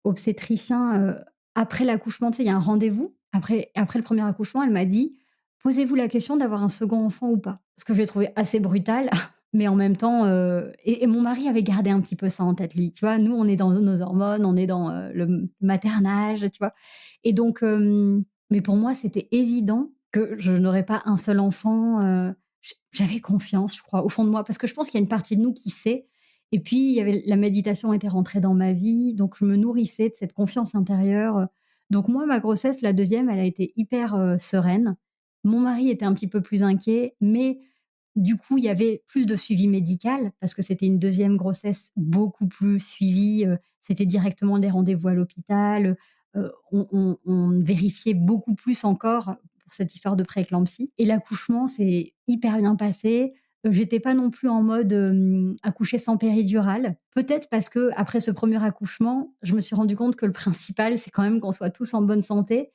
obstétricien, après l'accouchement, tu sais, il y a un rendez-vous, après le premier accouchement, elle m'a dit: «Posez-vous la question d'avoir un second enfant ou pas?» ce que j'ai trouvé assez brutal, mais en même temps, et mon mari avait gardé un petit peu ça en tête, lui, tu vois? Nous, on est dans nos hormones, on est dans, le maternage, tu vois? Et donc, mais pour moi, c'était évident que je n'aurais pas un seul enfant, j'avais confiance, je crois, au fond de moi, parce que je pense qu'il y a une partie de nous qui sait et puis il y avait la méditation était rentrée dans ma vie, donc je me nourrissais de cette confiance intérieure, donc moi, ma grossesse, la deuxième, elle a été hyper, sereine. Mon mari était un petit peu plus inquiet, mais du coup, il y avait plus de suivi médical parce que c'était une deuxième grossesse beaucoup plus suivie, c'était directement des rendez-vous à l'hôpital, on vérifiait beaucoup plus encore pour cette histoire de prééclampsie et l'accouchement s'est hyper bien passé. J'étais pas non plus en mode, accoucher sans péridurale. Peut-être parce qu'après ce premier accouchement, je me suis rendu compte que le principal, c'est quand même qu'on soit tous en bonne santé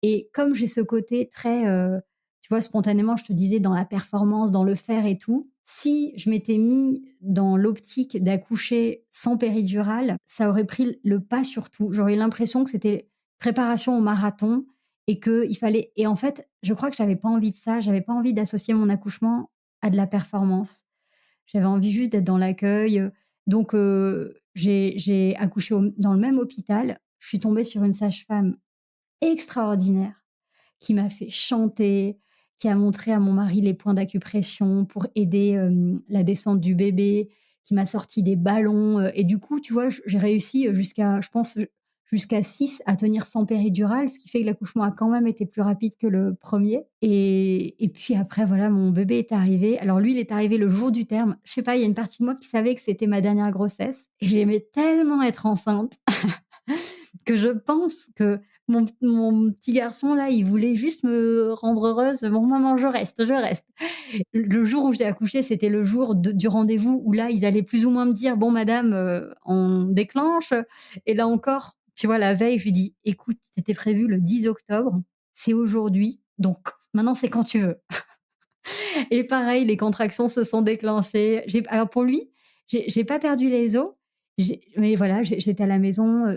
et comme j'ai ce côté très, tu vois, spontanément, je te disais dans la performance, dans le faire et tout, si je m'étais mis dans l'optique d'accoucher sans péridurale, ça aurait pris le pas sur tout. J'aurais eu l'impression que c'était préparation au marathon et qu'il fallait et en fait, je crois que j'avais pas envie de ça, j'avais pas envie d'associer mon accouchement à de la performance. J'avais envie juste d'être dans l'accueil, donc j'ai accouché dans le même hôpital. Je suis tombée sur une sage-femme extraordinaire qui m'a fait chanter, qui a montré à mon mari les points d'acupression pour aider, la descente du bébé, qui m'a sorti des ballons, et du coup, tu vois, j'ai réussi, jusqu'à je pense, jusqu'à 6 à tenir sans péridurale, ce qui fait que l'accouchement a quand même été plus rapide que le premier. Et puis après, voilà, mon bébé est arrivé. Alors lui, il est arrivé le jour du terme. Je sais pas, il y a une partie de moi qui savait que c'était ma dernière grossesse et j'aimais tellement être enceinte que je pense que mon petit garçon là, il voulait juste me rendre heureuse. «Bon maman, je reste, je reste». Le jour où j'ai accouché, c'était le jour du rendez-vous où là, ils allaient plus ou moins me dire: «Bon madame, on déclenche» et là encore, tu vois, la veille, je lui dis: «Écoute, c'était prévu le 10 octobre, c'est aujourd'hui, donc maintenant c'est quand tu veux». Et pareil, les contractions se sont déclenchées. Alors pour lui, j'ai pas perdu les os, mais voilà, j'étais à la maison,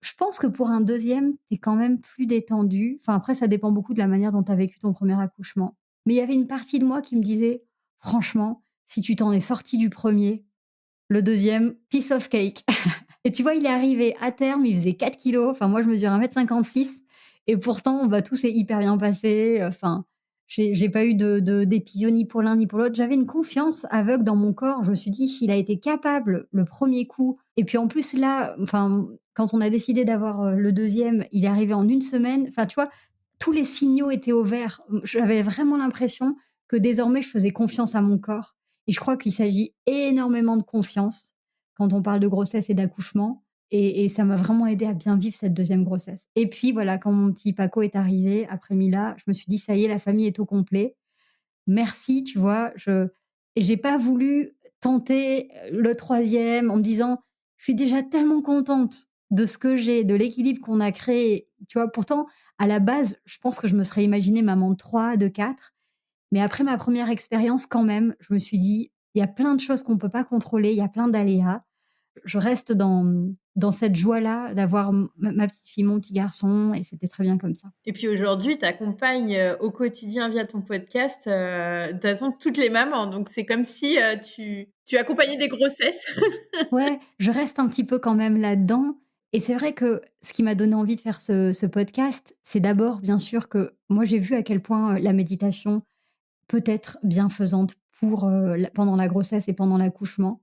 je pense que pour un deuxième, tu es quand même plus détendu. Enfin, après, ça dépend beaucoup de la manière dont tu as vécu ton premier accouchement. Mais il y avait une partie de moi qui me disait: «Franchement, si tu t'en es sorti du premier, le deuxième, piece of cake». Et tu vois, il est arrivé à terme, il faisait 4 kilos. Enfin, moi, je mesure 1,56 m et pourtant, bah, tout s'est hyper bien passé. Enfin, j'ai pas eu d'épisode ni pour l'un ni pour l'autre. J'avais une confiance aveugle dans mon corps. Je me suis dit: «S'il a été capable le premier coup» et puis en plus là, enfin, quand on a décidé d'avoir, le deuxième, il est arrivé en une semaine. Enfin, tu vois, tous les signaux étaient au vert. J'avais vraiment l'impression que désormais, je faisais confiance à mon corps et je crois qu'il s'agit énormément de confiance quand on parle de grossesse et d'accouchement et ça m'a vraiment aidée à bien vivre cette deuxième grossesse. Et puis voilà, quand mon petit Paco est arrivé après Mila, je me suis dit: «Ça y est, la famille est au complet. Merci», tu vois? Et j'ai pas voulu tenter, le troisième en me disant: «Je suis déjà tellement contente de ce que j'ai, de l'équilibre qu'on a créé», tu vois? Pourtant, À la base, je pense que je me serais imaginée maman de 3, de 4. Mais après ma première expérience, quand même, je me suis dit: «Il y a plein de choses qu'on ne peut pas contrôler, il y a plein d'aléas». Je reste dans cette joie-là d'avoir ma petite fille, mon petit garçon et c'était très bien comme ça. Et puis aujourd'hui, tu accompagnes, au quotidien via ton podcast, de toute façon toutes les mamans. Donc c'est comme si, tu accompagnais des grossesses. Ouais, je reste un petit peu quand même là-dedans et c'est vrai que ce qui m'a donné envie de faire ce podcast, c'est d'abord, bien sûr, que moi j'ai vu à quel point, la méditation peut être bienfaisante pour, la pendant la grossesse et pendant l'accouchement.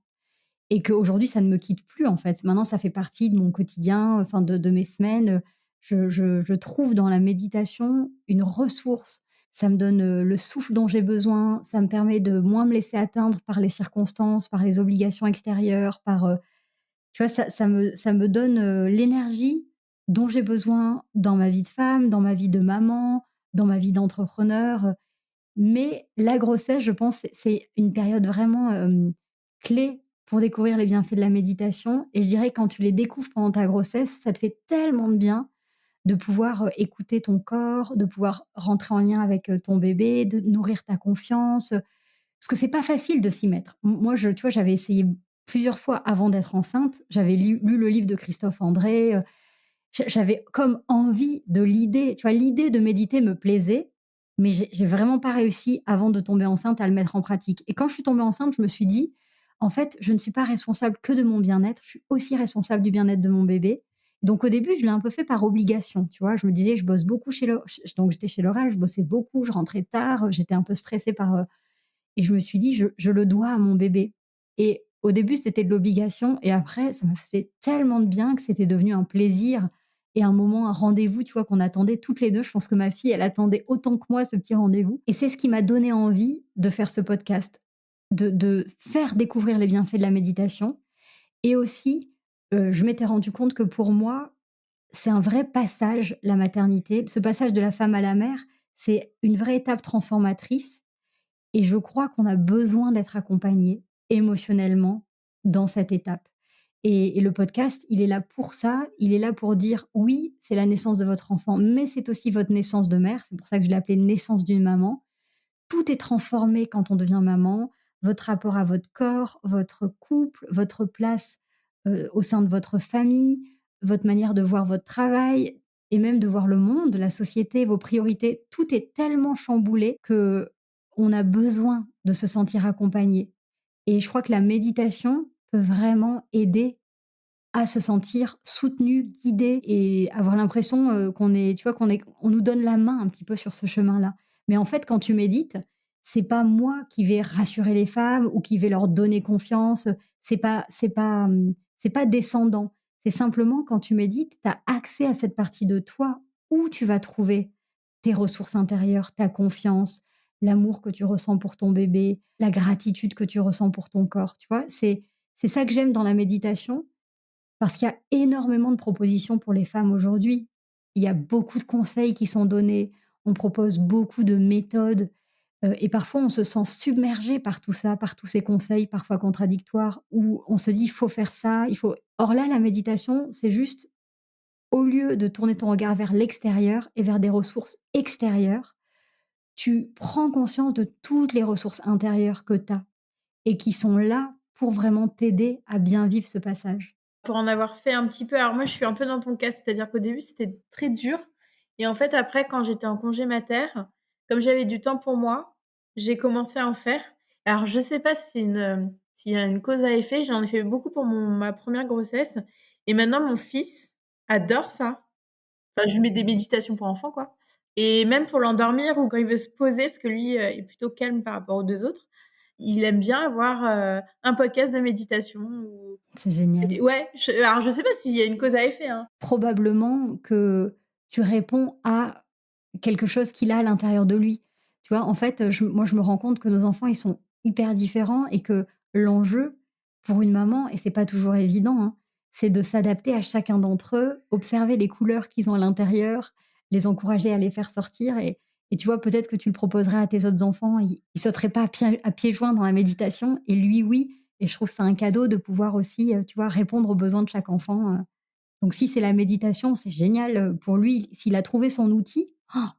Et qu'aujourd'hui, ça ne me quitte plus, en fait. Maintenant, ça fait partie de mon quotidien, enfin de mes semaines. Je trouve dans la méditation une ressource. Ça me donne, le souffle dont j'ai besoin, ça me permet de moins me laisser atteindre par les circonstances, par les obligations extérieures, tu vois? Ça me donne, l'énergie dont j'ai besoin dans ma vie de femme, dans ma vie de maman, dans ma vie d'entrepreneur, mais la grossesse, je pense, c'est une période vraiment, clé pour découvrir les bienfaits de la méditation et je dirais quand tu les découvres pendant ta grossesse, ça te fait tellement de bien de pouvoir, écouter ton corps, de pouvoir rentrer en lien avec, ton bébé, de nourrir ta confiance, parce que c'est pas facile de s'y mettre. Moi, tu vois, j'avais essayé plusieurs fois avant d'être enceinte. J'avais lu le livre de Christophe André, j'avais comme envie de l'idée, tu vois? L'idée de méditer me plaisait, mais j'ai vraiment pas réussi avant de tomber enceinte à le mettre en pratique et quand je suis tombée enceinte, je me suis dit: «En fait, je ne suis pas responsable que de mon bien-être, je suis aussi responsable du bien-être de mon bébé». Donc au début, je l'ai un peu fait par obligation, tu vois? Je me disais: «Je bosse beaucoup chez donc j'étais chez L'Oréal, je bossais beaucoup, je rentrais tard, j'étais un peu stressée et je me suis dit: «Je le dois à mon bébé» et au début, c'était de l'obligation et après, ça m'a fait tellement de bien que c'était devenu un plaisir et un moment, un rendez-vous, tu vois, qu'on attendait toutes les 2. Je pense que ma fille, elle attendait autant que moi ce petit rendez-vous et c'est ce qui m'a donné envie de faire ce podcast, de faire découvrir les bienfaits de la méditation et aussi, je m'étais rendu compte que pour moi, c'est un vrai passage, la maternité. Ce passage de la femme à la mère, c'est une vraie étape transformatrice et je crois qu'on a besoin d'être accompagné émotionnellement dans cette étape. Et le podcast, il est là pour ça. Il est là pour dire: «Oui, c'est la naissance de votre enfant, mais c'est aussi votre naissance de mère». C'est pour ça que je l'ai appelé «naissance d'une maman». Tout est transformé quand on devient maman. Votre rapport à votre corps, votre couple, votre place, au sein de votre famille, votre manière de voir votre travail et même de voir le monde, la société, vos priorités. Tout est tellement chamboulé que on a besoin de se sentir accompagné et je crois que la méditation peut vraiment aider à se sentir soutenu, guidé et avoir l'impression, qu'on est tu vois, on nous donne la main un petit peu sur ce chemin-là. Mais en fait, quand tu médites, c'est pas moi qui vais rassurer les femmes ou qui vais leur donner confiance, c'est pas descendant. C'est simplement quand tu médites, tu as accès à cette partie de toi où tu vas trouver tes ressources intérieures, ta confiance, l'amour que tu ressens pour ton bébé, la gratitude que tu ressens pour ton corps, tu vois? C'est ça que j'aime dans la méditation parce qu'il y a énormément de propositions pour les femmes aujourd'hui. Il y a beaucoup de conseils qui sont donnés. On propose beaucoup de méthodes, et parfois on se sent submergé par tout ça, par tous ces conseils parfois contradictoires où on se dit: «Il faut faire ça, il faut». Or là, la méditation, c'est juste au lieu de tourner ton regard vers l'extérieur et vers des ressources extérieures, tu prends conscience de toutes les ressources intérieures que tu as et qui sont là pour vraiment t'aider à bien vivre ce passage. Pour en avoir fait un petit peu, alors moi je suis un peu dans ton cas, c'est-à-dire qu'au début c'était très dur et en fait après quand j'étais en congé mater, comme j'avais du temps pour moi, j'ai commencé à en faire. Alors je sais pas si c'est s'il y a une cause à effet, j'en ai fait beaucoup pour ma première grossesse et maintenant mon fils adore ça. Enfin je lui mets des méditations pour enfants quoi et même pour l'endormir ou quand il veut se poser parce que lui, est plutôt calme par rapport aux 2 autres, il aime bien avoir, un podcast de méditation ou C'est génial. c'est ouais, alors je sais pas s'il y a une cause à effet, hein. Probablement que tu réponds à quelque chose qu'il a à l'intérieur de lui. Tu vois? En fait, moi, je me rends compte que nos enfants, ils sont hyper différents et que l'enjeu pour une maman, et c'est pas toujours évident, hein, c'est de s'adapter à chacun d'entre eux, observer les couleurs qu'ils ont à l'intérieur, les encourager à les faire sortir et tu vois, peut-être que tu le proposerais à tes autres enfants, ils sauteraient pas à pieds joints dans la méditation et lui, oui et je trouve ça un cadeau de pouvoir aussi, tu vois, répondre aux besoins de chaque enfant. Donc si c'est la méditation, c'est génial, pour lui. S'il a trouvé son outil,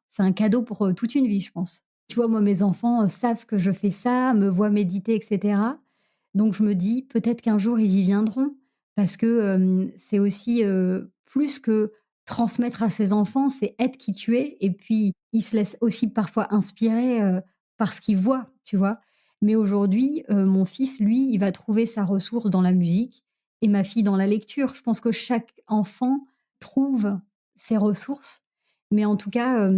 c'est un cadeau pour, toute une vie, je pense. Tu vois, moi, mes enfants, savent que je fais ça, me voient méditer et cetera. Donc je me dis: «Peut-être qu'un jour ils y viendront». Parce que, c'est aussi, plus que transmettre à ses enfants, c'est être qui tu es et puis ils se laissent aussi parfois inspirer, par ce qu'ils voient, tu vois? Mais aujourd'hui, mon fils, lui, il va trouver sa ressource dans la musique et ma fille dans la lecture. Je pense que chaque enfant trouve ses ressources, mais en tout cas,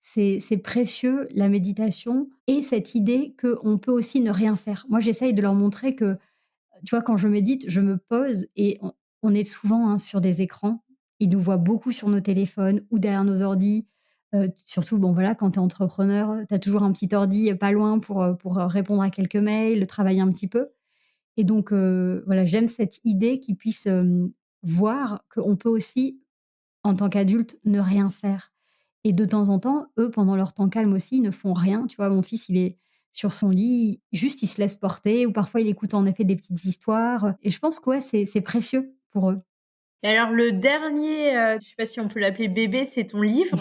c'est précieux la méditation et cette idée qu'on peut aussi ne rien faire. Moi, j'essaye de leur montrer que, tu vois, quand je médite, je me pose et on est souvent, hein, sur des écrans. Ils nous voient beaucoup sur nos téléphones ou derrière nos ordis. Surtout, bon, voilà, quand tu es entrepreneur, tu as toujours un petit ordi, pas loin pour, répondre à quelques mails, travailler un petit peu et donc voilà, j'aime cette idée qu'ils puissent, voir qu'on peut aussi, en tant qu'adulte, ne rien faire et de temps en temps, eux, pendant leur temps calme aussi, ils ne font rien. Tu vois, mon fils, il est sur son lit, juste il se laisse porter ou parfois il écoute en effet des petites histoires, et je pense que ouais, c'est précieux pour eux. Et alors le dernier, je sais pas si on peut l'appeler bébé, c'est ton livre,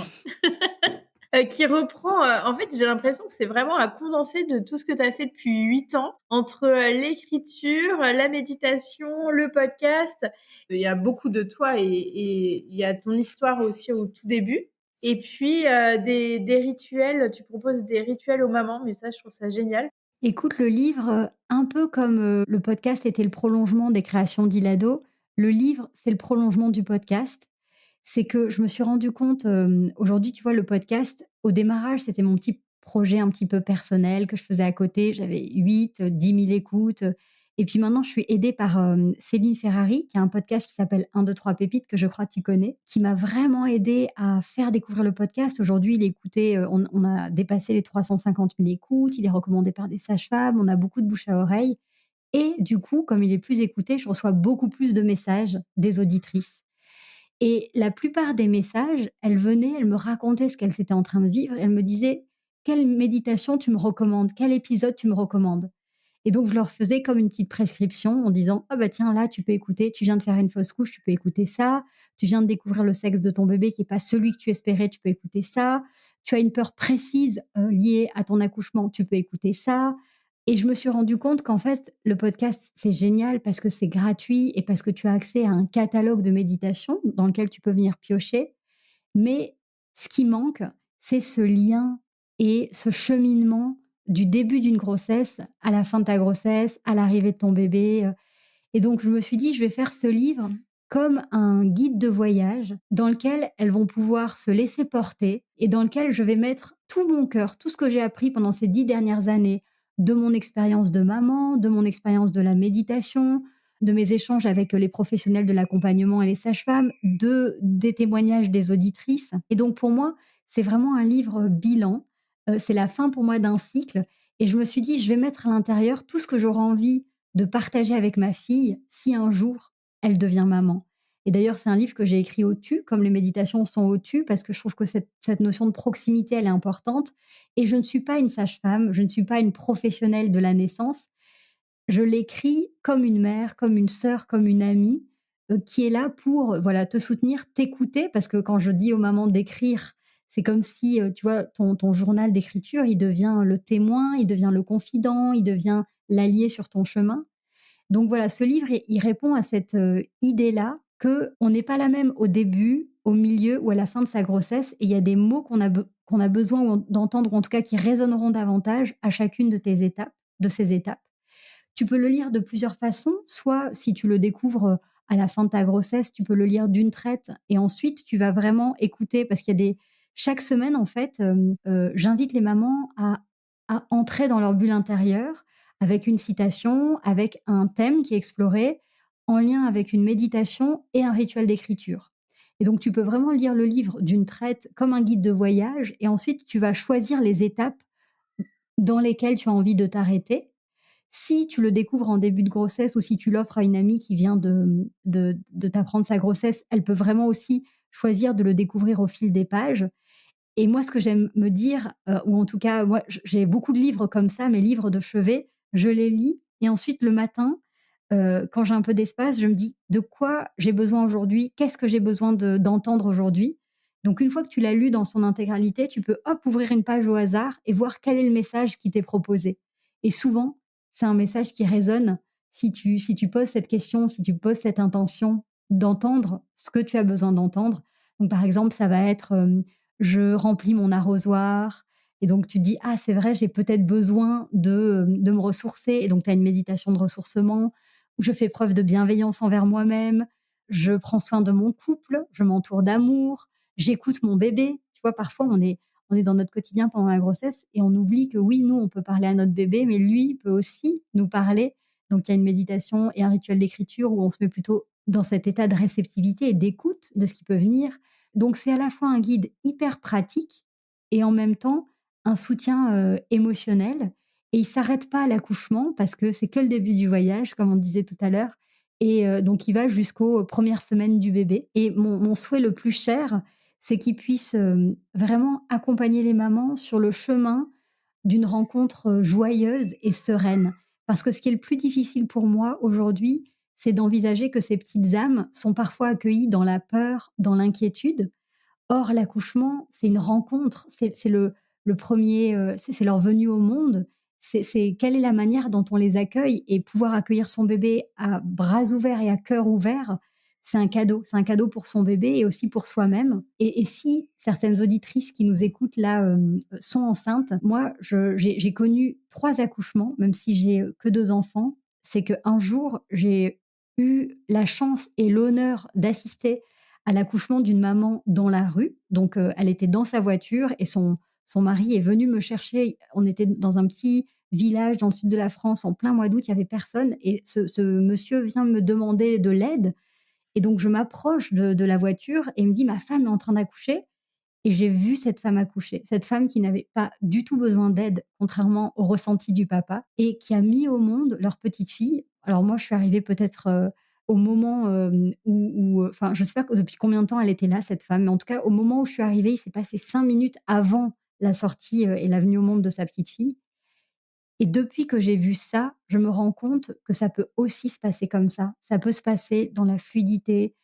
qui reprend, en fait, j'ai l'impression que c'est vraiment un condensé de tout ce que tu as fait depuis 8 ans entre, l'écriture, la méditation, le podcast. Il y a beaucoup de toi et il y a ton histoire aussi au tout début et puis, des rituels, tu proposes des rituels aux mamans, mais ça, je trouve ça génial. Écoute, le livre, un peu comme, le podcast était le prolongement des créations d'Ilado, le livre, c'est le prolongement du podcast. C'est que je me suis rendu compte, aujourd'hui, tu vois, le podcast, au démarrage, c'était mon petit projet un petit peu personnel que je faisais à côté. J'avais 8, 10 000 écoutes, et puis maintenant, je suis aidée par, Céline Ferrari, qui a un podcast qui s'appelle «1, 2, 3 pépites» que je crois tu connais, qui m'a vraiment aidée à faire découvrir le podcast. Aujourd'hui, il est écouté, on a dépassé les 350 000 écoutes, il est recommandé par des sages-femmes, on a beaucoup de bouche à oreille et du coup, comme il est plus écouté, je reçois beaucoup plus de messages des auditrices. Et la plupart des messages, elles venaient, elles me racontaient ce qu'elles étaient en train de vivre et elles me disaient: «Quelle méditation tu me recommandes? Quel épisode tu me recommandes?» Et donc je leur faisais comme une petite prescription en disant: «Ah bah tiens, là, tu peux écouter, tu viens de faire une fausse couche, tu peux écouter ça. Tu viens de découvrir le sexe de ton bébé qui est pas celui que tu espérais, tu peux écouter ça. Tu as une peur précise, liée à ton accouchement, tu peux écouter ça». Et je me suis rendu compte qu'en fait, le podcast, c'est génial parce que c'est gratuit et parce que tu as accès à un catalogue de méditation dans lequel tu peux venir piocher. Mais ce qui manque, c'est ce lien et ce cheminement du début d'une grossesse à la fin de ta grossesse, à l'arrivée de ton bébé, et donc je me suis dit: «Je vais faire ce livre comme un guide de voyage dans lequel elles vont pouvoir se laisser porter et dans lequel je vais mettre tout mon cœur, tout ce que j'ai appris pendant ces 10 dernières années, de mon expérience de maman, de mon expérience de la méditation, de mes échanges avec, les professionnels de l'accompagnement et les sages-femmes, des témoignages des auditrices». Et donc pour moi, c'est vraiment un livre bilan, c'est la fin pour moi d'un cycle et je me suis dit: «Je vais mettre à l'intérieur tout ce que j'aurais envie de partager avec ma fille si un jour elle devient maman». Et d'ailleurs, c'est un livre que j'ai écrit au tu, comme les méditations sont au tu, parce que je trouve que cette notion de proximité, elle est importante. Et je ne suis pas une sage-femme, je ne suis pas une professionnelle de la naissance. Je l'écris comme une mère, comme une sœur, comme une amie, qui est là pour, voilà, te soutenir, t'écouter. Parce que quand je dis aux mamans d'écrire, c'est comme si, tu vois, ton journal d'écriture, il devient le témoin, il devient le confident, il devient l'allié sur ton chemin. Donc voilà, ce livre, il répond à cette, idée-là qu'on n'est pas la même au début, au milieu ou à la fin de sa grossesse et il y a des mots qu'on a besoin d'entendre ou en tout cas qui résonneront davantage à chacune de ces étapes. Tu peux le lire de plusieurs façons, soit si tu le découvres, à la fin de ta grossesse, tu peux le lire d'une traite et ensuite tu vas vraiment écouter parce qu'il y a des chaque semaine en fait, j'invite les mamans à entrer dans leur bulle intérieure avec une citation, avec un thème qui est exploré, en lien avec une méditation et un rituel d'écriture. Et donc tu peux vraiment lire le livre d'une traite comme un guide de voyage et ensuite tu vas choisir les étapes dans lesquelles tu as envie de t'arrêter. Si tu le découvres en début de grossesse ou si tu l'offres à une amie qui vient de t'apprendre sa grossesse, elle peut vraiment aussi choisir de le découvrir au fil des pages. Et moi, ce que j'aime me dire, ou en tout cas, moi, j'ai beaucoup de livres comme ça, mes livres de chevet, je les lis et ensuite le matin, quand j'ai un peu d'espace, je me dis: «De quoi j'ai besoin aujourd'hui? Qu'est-ce que j'ai besoin d'entendre aujourd'hui?» Donc une fois que tu l'as lu dans son intégralité, tu peux, hop, ouvrir une page au hasard et voir quel est le message qui t'est proposé. Et souvent, c'est un message qui résonne si tu poses cette question, si tu poses cette intention d'entendre ce que tu as besoin d'entendre. Donc par exemple, ça va être, je remplis mon arrosoir et donc tu te dis: «Ah c'est vrai, j'ai peut-être besoin de me ressourcer» et donc tu as une méditation de ressourcement où je fais preuve de bienveillance envers moi-même, je prends soin de mon couple, je m'entoure d'amour, j'écoute mon bébé. Tu vois, parfois on est dans notre quotidien pendant la grossesse et on oublie que oui, nous, on peut parler à notre bébé, mais lui peut aussi nous parler. Donc il y a une méditation et un rituel d'écriture où on se met plutôt dans cet état de réceptivité et d'écoute de ce qui peut venir. Donc c'est à la fois un guide hyper pratique et en même temps un soutien, émotionnel et il s'arrête pas à l'accouchement parce que c'est que le début du voyage, comme on disait tout à l'heure et donc il va jusqu'aux premières semaines du bébé et mon souhait le plus cher, c'est qu'il puisse, vraiment accompagner les mamans sur le chemin d'une rencontre, joyeuse et sereine. Parce que ce qui est le plus difficile pour moi aujourd'hui, c'est d'envisager que ces petites âmes sont parfois accueillies dans la peur, dans l'inquiétude. Or, l'accouchement, c'est une rencontre, c'est le 1er, c'est leur venue au monde. C'est quelle est la manière dont on les accueille et pouvoir accueillir son bébé à bras ouverts et à cœur ouvert, c'est un cadeau. C'est un cadeau pour son bébé et aussi pour soi-même et si certaines auditrices qui nous écoutent là, sont enceintes, moi j'ai connu 3 accouchements, même si j'ai, que 2 enfants. C'est qu'un jour, j'ai eu la chance et l'honneur d'assister à l'accouchement d'une maman dans la rue. Donc, elle était dans sa voiture et son mari est venu me chercher. On était dans un petit village dans le sud de la France en plein mois d'août, il y avait personne et ce monsieur vient me demander de l'aide et donc je m'approche de la voiture et il me dit: «Ma femme est en train d'accoucher». Et j'ai vu cette femme accoucher, cette femme qui n'avait pas du tout besoin d'aide, contrairement au ressenti du papa et qui a mis au monde leur petite fille. Alors moi, je suis arrivée peut-être, au moment, enfin, je sais pas depuis combien de temps elle était là cette femme, mais en tout cas, au moment où je suis arrivée, il s'est passé 5 minutes avant la sortie, et la venue au monde de sa petite fille et depuis que j'ai vu ça, je me rends compte que ça peut aussi se passer comme ça. Ça peut se passer dans la fluidité,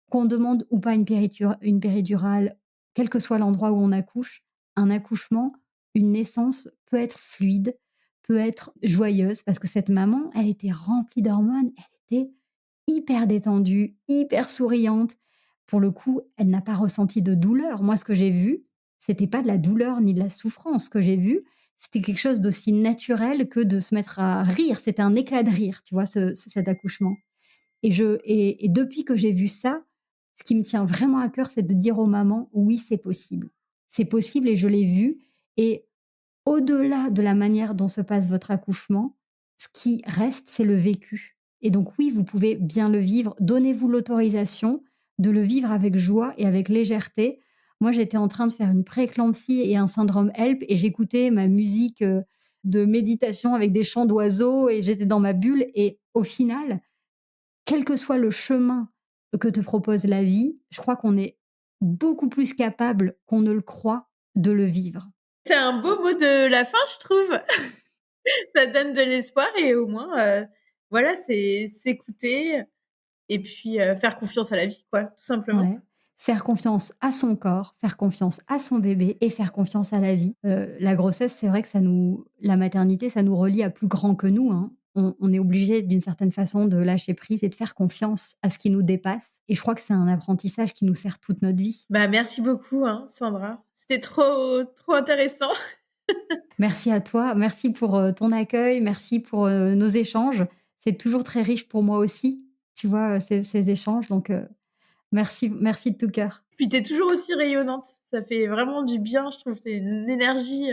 qu'on demande ou pas une péridurale, quel que soit l'endroit où on accouche, un accouchement, une naissance peut être fluide, peut être joyeuse parce que cette maman, elle était remplie d'hormones, elle était hyper détendue, hyper souriante. Pour le coup, elle n'a pas ressenti de douleur. Moi, ce que j'ai vu, c'était pas de la douleur ni de la souffrance. Ce que j'ai vu, c'était quelque chose d'aussi naturel que de se mettre à rire. C'était un éclat de rire, tu vois, cet accouchement. Et depuis que j'ai vu ça, ce qui me tient vraiment à cœur, c'est de dire aux mamans: «Oui, c'est possible». C'est possible et je l'ai vu et au-delà de la manière dont se passe votre accouchement, ce qui reste, c'est le vécu et donc oui, vous pouvez bien le vivre. Donnez-vous l'autorisation de le vivre avec joie et avec légèreté. Moi, j'étais en train de faire une prééclampsie et un syndrome HELP et j'écoutais ma musique, de méditation avec des chants d'oiseaux et j'étais dans ma bulle et au final, quel que soit le chemin que te propose la vie, je crois qu'on est beaucoup plus capable qu'on ne le croit de le vivre. C'est un beau mot de la fin, je trouve. Ça donne de l'espoir et au moins, voilà, c'est s'écouter et puis, faire confiance à la vie, quoi, tout simplement. Ouais. Faire confiance à son corps, faire confiance à son bébé et faire confiance à la vie. La grossesse, c'est vrai que la maternité, ça nous relie à plus grand que nous, hein. On est obligé d'une certaine façon de lâcher prise et de faire confiance à ce qui nous dépasse et je crois que c'est un apprentissage qui nous sert toute notre vie. Bah, merci beaucoup, hein, Sandra. C'était trop intéressant. Merci à toi, merci pour, ton accueil, merci pour, nos échanges. C'est toujours très riche pour moi aussi, tu vois, ces échanges donc merci de tout cœur. Puis tu es toujours aussi rayonnante. Ça fait vraiment du bien, je trouve. Tu une énergie,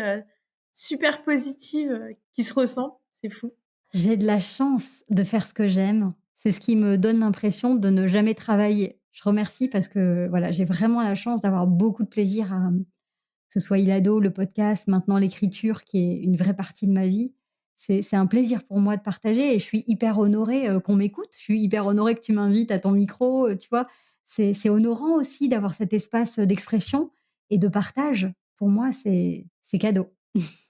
super positive, qui se ressent. C'est fou. J'ai de la chance de faire ce que j'aime. C'est ce qui me donne l'impression de ne jamais travailler. Je remercie parce que, voilà, j'ai vraiment la chance d'avoir beaucoup de plaisir que ce soit Ilado, le podcast, maintenant l'écriture qui est une vraie partie de ma vie. C'est un plaisir pour moi de partager et je suis hyper honorée, qu'on m'écoute. Je suis hyper honorée que tu m'invites à ton micro, tu vois? C'est honorant aussi d'avoir cet espace, d'expression et de partage. Pour moi, c'est cadeau.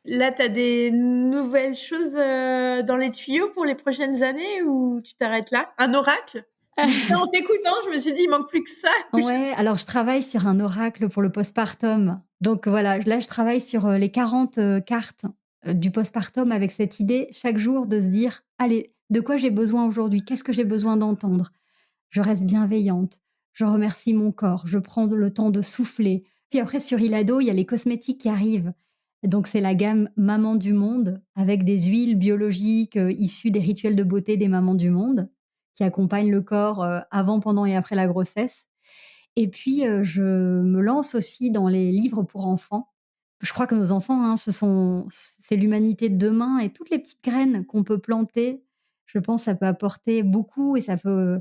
Là, tu as des nouvelles choses, dans les tuyaux pour les prochaines années ou tu t'arrêtes là? Un oracle? En t'écoutant, je me suis dit: «Il manque plus que ça». Ouais, alors je travaille sur un oracle pour le postpartum. Donc voilà, là, je travaille sur, les 40, cartes, du postpartum avec cette idée chaque jour de se dire: «Allez, de quoi j'ai besoin aujourd'hui? Qu'est-ce que j'ai besoin d'entendre?» Je reste bienveillante, je remercie mon corps, je prends le temps de souffler. Puis après sur Ilado, il y a les cosmétiques qui arrivent. Donc c'est la gamme Maman du monde avec des huiles biologiques, issues des rituels de beauté des mamans du monde, qui accompagnent le corps, avant, pendant et après la grossesse. Et puis, je me lance aussi dans les livres pour enfants. Je crois que nos enfants, hein, c'est l'humanité de demain et toutes les petites graines qu'on peut planter, je pense, ça peut apporter beaucoup et ça peut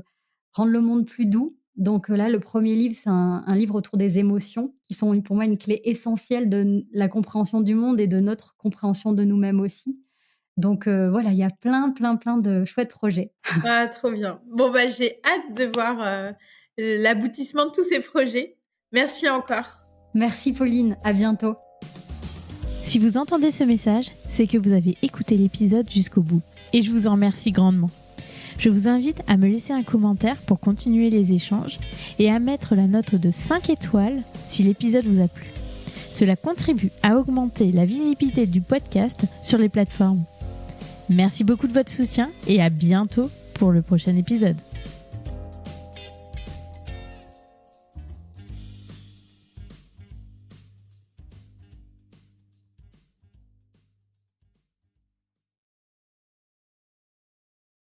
rendre le monde plus doux. Donc, là, le premier livre, c'est un livre autour des émotions qui sont pour moi une clé essentielle de la compréhension du monde et de notre compréhension de nous-mêmes aussi. Donc, voilà, il y a plein, plein, plein de chouettes projets. Ah, trop bien. Bon, bah, j'ai hâte de voir, l'aboutissement de tous ces projets. Merci encore. Merci Pauline, à bientôt. Si vous entendez ce message, c'est que vous avez écouté l'épisode jusqu'au bout. Et je vous en remercie grandement. Je vous invite à me laisser un commentaire pour continuer les échanges et à mettre la note de 5 étoiles si l'épisode vous a plu. Cela contribue à augmenter la visibilité du podcast sur les plateformes. Merci beaucoup de votre soutien et à bientôt pour le prochain épisode.